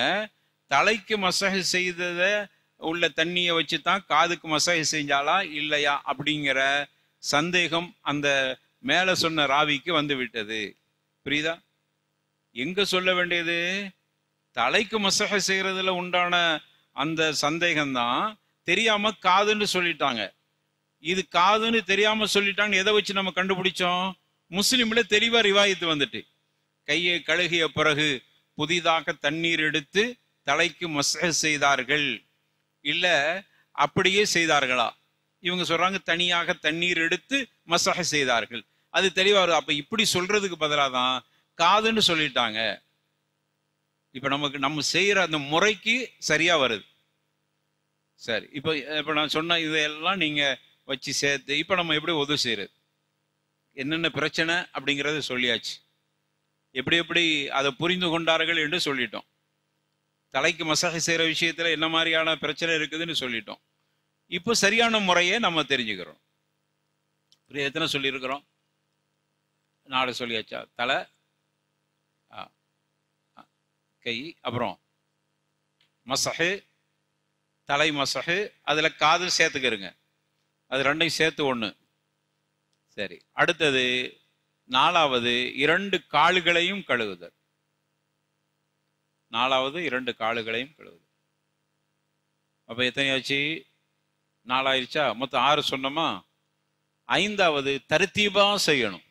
தலைக்கு மஸஹ் செய்தத உள்ள தண்ணியை வச்சு தான் காதுக்கு மஸஹ் செஞ்சாலா இல்லையா அப்படிங்கிற சந்தேகம் அந்த மேல சொன்ன ராவிக்கு வந்து விட்டது. புரியுதா? எங்க சொல்ல வேண்டியது, தலைக்கு மஸஹ் செய்யறதுல உண்டான அந்த சந்தேகம்தான் தெரியாம காதுன்னு சொல்லிட்டாங்க. இது காதுன்னு தெரியாம சொல்லிட்டாங்க. எதை வச்சு நம்ம கண்டுபிடிச்சோம்? முஸ்லிம்ல தெளிவா ரிவாயத்து வந்துட்டு, கையை கழுகிய பிறகு புதிதாக தண்ணீர் எடுத்து தலைக்கு மஸஹ் செய்தார்கள், இல்ல அப்படியே செய்தார்களா? இவங்க சொல்றாங்க தனியாக தண்ணீர் எடுத்து மஸஹ் செய்தார்கள். அது தெளிவா வருது. அப்ப இப்படி சொல்றதுக்கு பதிலாக தான் காதுன்னு சொல்லிட்டாங்க. இப்ப நம்ம செய்யற அந்த முறைக்கு சரியா வருது. சரி, இப்ப நான் சொன்ன இதெல்லாம் நீங்க வச்சு சேர்த்து இப்ப நம்ம எப்படி உதவி செய்யறது, என்னென்ன பிரச்சனை அப்படிங்கறது சொல்லியாச்சு. எப்படி எப்படி அதை புரிந்து கொண்டார்கள் என்று சொல்லிட்டோம். தலைக்கு மஸஹ் செய்யற விஷயத்துல என்ன மாதிரியான பிரச்சனை இருக்குதுன்னு சொல்லிட்டோம். இப்போ சரியான முறையை நம்ம தெரிஞ்சுக்கிறோம். எத்தனை சொல்லியிருக்கிறோம்? 4 சொல்லியாச்சா? தலை, கை, அப்புறம் மஸஹ், தலை மஸஹ், அதுல காது சேர்த்துக்கிறங்க, அது ரெண்டையும் சேர்த்து 1. சரி, அடுத்தது 4வது 2 கால்களையும் கழுவுதல். 4வது 2 கால்களையும் கழுவுதல். அப்ப எத்தனையாச்சு? 4 ஆயிடுச்சா? மொத்தம் 6 சொன்னோமா? 5வது தர்த்தீபா செய்யணும்.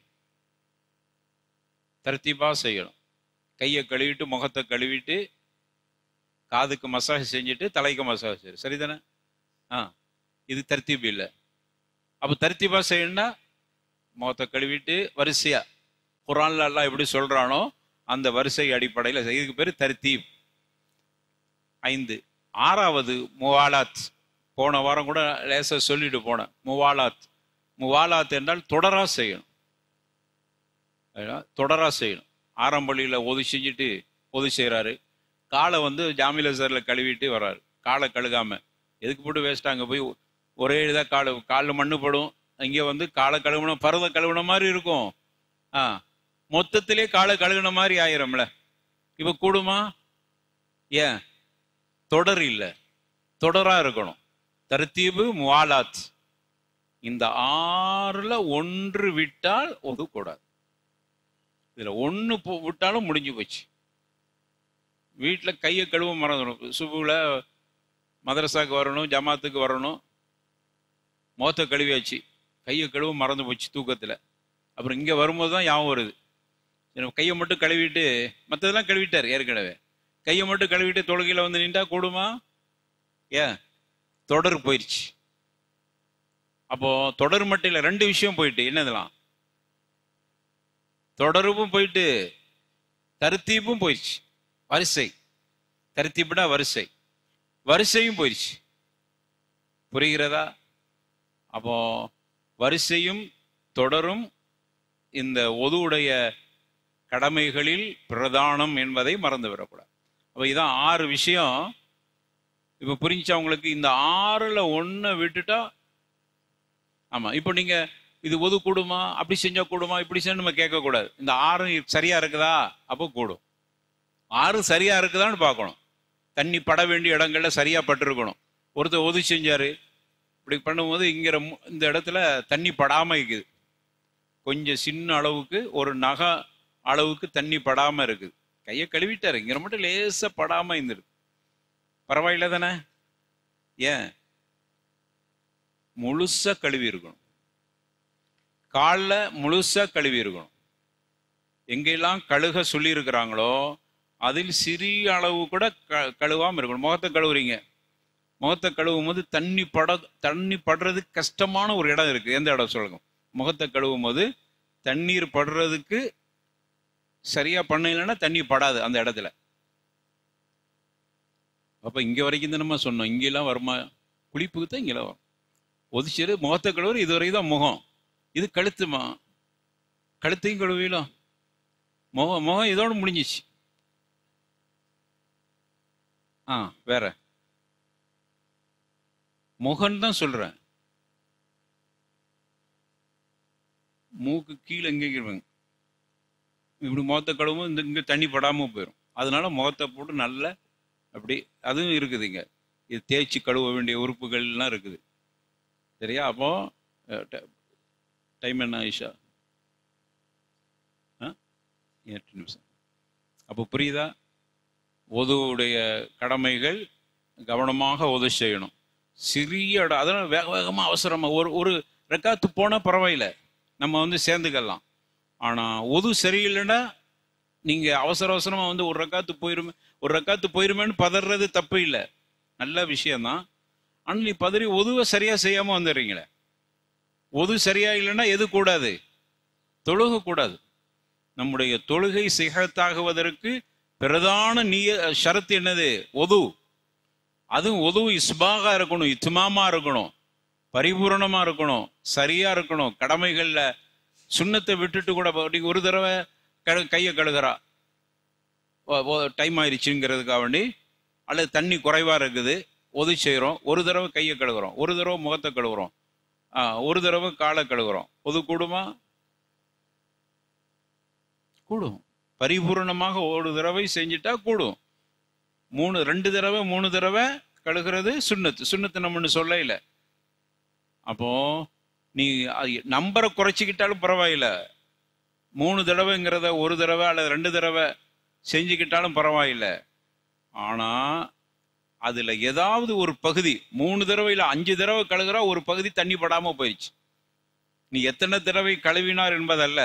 தர்த்தீபா செய்யணும். கையை கழுவிட்டு, முகத்தை கழுவிட்டு, காதுக்கு மசாஜ் செஞ்சுட்டு தலைக்கு மசாஜ் செய்யுது, சரிதானே? இது தர்த்தீப் இல்லை. அப்போ தர்த்தீபா செய்யணும்னா முகத்தை கழுவிட்டு வரிசையா குர்ஆன்ல அல்லாஹ் எப்படி சொல்றானோ அந்த வரிசை அடிப்படையில் இதுக்கு பேர் தர்த்தீப். 5. 6வது முவாலாத். போன வாரம் கூட லேசா சொல்லிட்டு போனேன். முவாலாத். முவாலாத் என்றால் தொடரா செய்யணும். தொடரா செய்யணும். ஆரம்பள்ளியில் ஒது செஞ்சுட்டு ஒது செய்கிறாரு, காலை ஜாமில் அஸர்ல கழுவிட்டு வர்றாரு, காலை கழுகாம எதுக்கு போட்டு வேஸ்ட்? அங்கே போய் ஒரே இதாக காலில் மண்ணு படும். இங்கே காலை கழுவுன பருவ கழுவுன மாதிரி இருக்கும். மொத்தத்திலே காலை கழுகுன மாதிரி ஆயிரம்ல. இப்போ கூடுமா? ஏன்? தொடர் இல்லை, தொடரா இருக்கணும். தர்த்தீபு முவாலாத். இந்த 6ல் 1 விட்டால் ஒதுக்கூடாது. இதுல 1 விட்டாலும் முடிஞ்சு போச்சு. வீட்டில் கையை கழுவ மறந்துடும். சுபுல மதரசாவுக்கு வரணும், ஜமாத்துக்கு வரணும், முகத்தை கழுவியாச்சு, கையை கழுவ மறந்து போச்சு தூக்கத்தில். அப்புறம் இங்கே வரும்போது தான் ஞாபகம் வருது. கையை மட்டும் கழுவிட்டு மற்றதெல்லாம் கழுவிட்டார் ஏற்கனவே. கையை மட்டும் கழுவிட்டு தொழுகையில் நின்றா கூடுமா? ஏன்? தொடர் போயிடுச்சு. அப்போ தொடர் மட்டும் இல்லை, 2 விஷயம் போயிட்டு. என்னதெல்லாம்? தொடரும் போயிட்டு தர்த்தீபும் போயிடுச்சு. வரிசை. தர்த்தீப்னா வரிசை, வரிசையும் போயிடுச்சு. புரிகிறதா? அப்போ வரிசையும் தொடரும் இந்த ஒதுவுடைய கடமைகளில் பிரதானம் என்பதை மறந்து விடக்கூடாது. அப்போ இதான் 6 விஷயம். இப்போ புரிஞ்சா உங்களுக்கு? இந்த 6ல் 1 விட்டுட்டா, ஆமாம், இப்போ நீங்கள் இது ஒது கூடுமா, அப்படி செஞ்சா கூடுமா, இப்படி செஞ்சு நம்ம கேட்கக்கூடாது. இந்த 6 சரியா இருக்குதா? அப்போ கூடும். 6 சரியா இருக்குதான்னு பார்க்கணும். தண்ணி பட வேண்டிய இடங்கள்ல சரியா பட்டிருக்கணும். ஒருத்தர் ஒது செஞ்சாரு, இப்படி பண்ணும்போது இந்த இடத்துல தண்ணி படாம இருக்குது. கொஞ்சம் சின்ன அளவுக்கு, ஒரு நகை அளவுக்கு தண்ணி படாம இருக்குது. கையை கழுவிட்டாரு, இங்க மட்டும் லேசா படாம இருந்துருக்கு. பரவாயில்ல தானே? ஏன்? முழுசா கழுவி இருக்கணும். காலில் முழுசா கழுவி இருக்கணும். எங்கெல்லாம் கழுக சொல்லி இருக்கிறாங்களோ அதில் சிறிய அளவு கூட கழுவாம இருக்கணும். முகத்தை கழுவுறீங்க, முகத்தை கழுவும் போது தண்ணி படுறதுக்கு கஷ்டமான ஒரு இடம் இருக்கு. எந்த இடம் சொல்லுங்க? முகத்தை கழுவும் போது தண்ணீர் படுறதுக்கு சரியா பண்ணலைன்னா தண்ணி படாது அந்த இடத்துல. அப்ப இங்க வரைக்கும் தான் நம்ம சொன்னோம், இங்கெல்லாம் வருமா? குளிப்புக்கு தான் இங்கெல்லாம் வரும். ஒதிச்சிரு முகத்தை கழுவுற, இதுவரை தான் முகம். இது கழுத்துமா? கழுத்தையும் கழுவிலாம். முகம் இதோட முடிஞ்சிச்சு. வேற முகம் தான் சொல்றேன். மூக்கு கீழே எங்க இருப்பாங்க, இப்படி முகத்தை கழுவும், இங்க தண்ணி படாம போயிடும். அதனால முகத்தை போட்டு நல்ல அப்படி அதுவும் இருக்குதுங்க. இது தேய்ச்சி கழுவ வேண்டிய உறுப்புகள்லாம் இருக்குது. சரியா? அப்போ டைம் என்ன ஆயிஷா? 8 நிமிஷம். அப்போ புரியுதா? ஒதுவுடைய கடமைகள் கவனமாக ஒது செய்யணும். சிறிய இடம், அதனால வேக வேகமாக அவசரமாக ஒரு ரெக்காத்து போனால் பரவாயில்ல, நம்ம சேர்ந்துக்கலாம். ஆனால் ஒது சரியில்லைன்னா நீங்கள் அவசர அவசரமாக ஒரு ரக்காத்து போயிருமேன்னு பதறது தப்பு இல்லை, நல்ல விஷயம்தான். ஆனால் நீ பதறி ஒதுவை சரியாக செய்யாமல் வந்துடுறீங்களே. ஒது சரியா இல்லைன்னா எது கூடாது? தொழுக கூடாது. நம்முடைய தொழுகை சிஹத்தாகுவதற்கு பிரதான ஷரத்து என்னது? ஒது. அதுவும் ஒது இஸ்பாகா இருக்கணும், இத்மாமா இருக்கணும், பரிபூரணமா இருக்கணும், சரியா இருக்கணும். கடமைகள்ல சுண்ணத்தை விட்டுட்டு கூட ஒரு தடவை கையை கழுகுறா, டைம் ஆயிடுச்சுங்கிறதுக்காக வேண்டி, அல்லது தண்ணி குறைவா இருக்குது ஒது செய்கிறோம், ஒரு தடவை கையை கழுகுறோம், ஒரு தடவை முகத்தை கழுகுறோம், ஒரு தடவை காலை கழுகுறோம். ஒது கூடுமா? கூடும். பரிபூர்ணமாக ஒரு தடவை செஞ்சுட்டா கூடும். 2 தடவை 3 தடவை கழுகுறது சுண்ணத்து நம்மன்னு சொல்ல இல்லை. அப்போ நீ நம்பரை குறைச்சிக்கிட்டாலும் பரவாயில்ல, 3 தடவைங்கிறத ஒரு தடவை அல்லது 2 தடவை செஞ்சுக்கிட்டாலும் பரவாயில்லை. ஆனா அதுல ஏதாவது ஒரு பகுதி 3 தடவை இல்லை 5 தடவை கழுகுறா, ஒரு பகுதி தண்ணி படாம போயிடுச்சு. நீ எத்தனை தடவை கழுவினார் என்பதல்ல,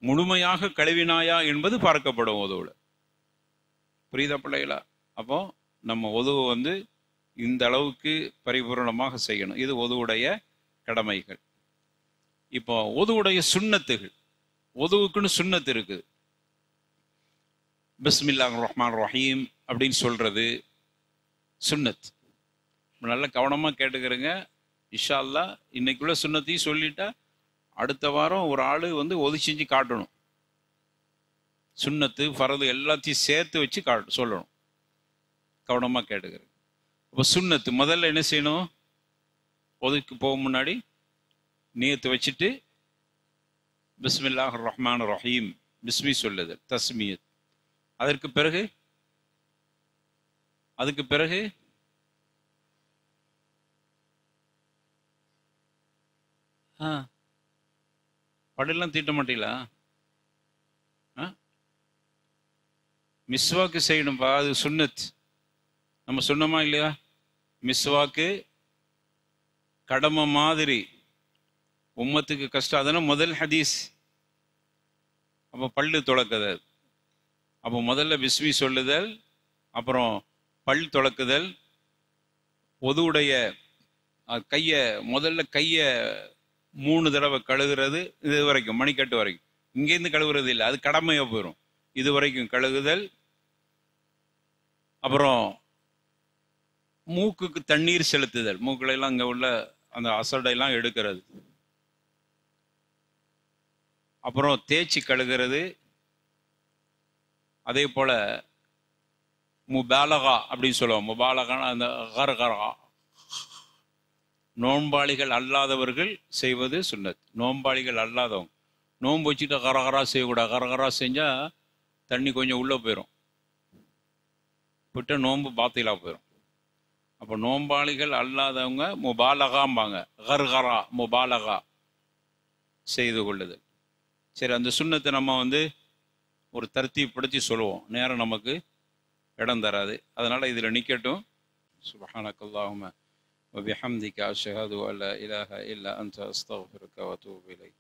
முழுமையாக கழுவினாயா என்பது பார்க்கப்படும் ஒதுவுல. புரியுதா பிள்ளைகளா? அப்போ நம்ம ஒதுவை வந்து இந்த அளவுக்கு பரிபூரணமாக செய்யணும். இது ஒதுவுடைய கடமைகள். இப்போ ஒதுவுடைய சுன்னத்துகள், ஒதுவுக்குன்னு சுன்னத்து இருக்குது. பிஸ்மில்லாஹிர் ரஹ்மானிர் ரஹீம் அப்படின்னு சொல்றது சுன்னத். நல்ல கவனமாக கேட்டுக்கிறேங்க. இன்ஷா அல்லாஹ் இன்னைக்குள்ள சுன்னத்தையும் சொல்லிட்டா அடுத்த வாரம் ஒரு ஆள் வந்து ஒது செஞ்சு காட்டணும். சுன்னத்து ஃபரது எல்லாத்தையும் சேர்த்து வச்சு சொல்லணும். கவனமாக கேட்டுக்கிறேன். இப்போ சுன்னத்து முதல்ல என்ன செய்யணும்? ஒதுக்கு போக முன்னாடி நியத்து வச்சுட்டு பிஸ்மில்லாஹிர் ரஹ்மானிர் ரஹீம் பிஸ்மி சொல்லுது தஸ்மியத். அதுக்கு பிறகு படெல்லாம் தீட்ட மாட்டீங்களா? மிஸ்வாக்கு செய்யணும்பா, அது சுன்னத். நம்ம சொன்னோமா இல்லையா? மிஸ்வாக்கு கடமை மாதிரி, உம்மத்துக்கு கஷ்டம். அதனால் முதல் ஹதீஸ். அப்போ பல்லு துளக்குதல், அப்போ முதல்ல பிஸ்மி சொல்லுதல், அப்புறம் பல் துளக்குதல், ஒதுவுடைய முதல்ல கையை 3 தடவை கழுகுறது. இது வரைக்கும் மணிக்கட்டு வரைக்கும், இங்கேருந்து கழுவுறது இல்லை, அது கடமையாக போயிடும். இது வரைக்கும் கழுகுதல். அப்புறம் மூக்குக்கு தண்ணீர் செலுத்துதல், மூக்குலாம் அங்கே உள்ள அந்த அசடையெல்லாம் எடுக்கிறது. அப்புறம் தேய்ச்சி கழுகிறது. அதே போல முபாலகா அப்படின்னு சொல்லுவோம். முபாலகான அந்த கர்கரா, நோன்பாளிகள் அல்லாதவர்கள் செய்வது சுன்னத். நோன்பாளிகள் அல்லாதவங்க நோன்பு வச்சுட்டு கரகரா செய்யக்கூடாது. கரகரா செஞ்சால் தண்ணி கொஞ்சம் உள்ளே போயிடும், விட்டு நோன்பு பாத்திலாக போயிடும். அப்போ நோன்பாளிகள் அல்லாதவங்க முபாலகாம்பாங்க. கர்கரா முபாலகா செய்து கொள்ளுது. சரி, அந்த சுன்னத்தை நம்ம வந்து ஒரு தர்த்தீப்படுத்தி சொல்லுவோம், நேரம் நமக்கு இடம் தராது. அதனால் இதில் நிற்கட்டும். சுப்ஹானக்கல்லாஹும்ம வபிஹம்திக அஷ்ஹது அல்லா இலாஹா இல்லா அன்த அஸ்தக்ஃபிருக வ அத்தூபு இலைக்.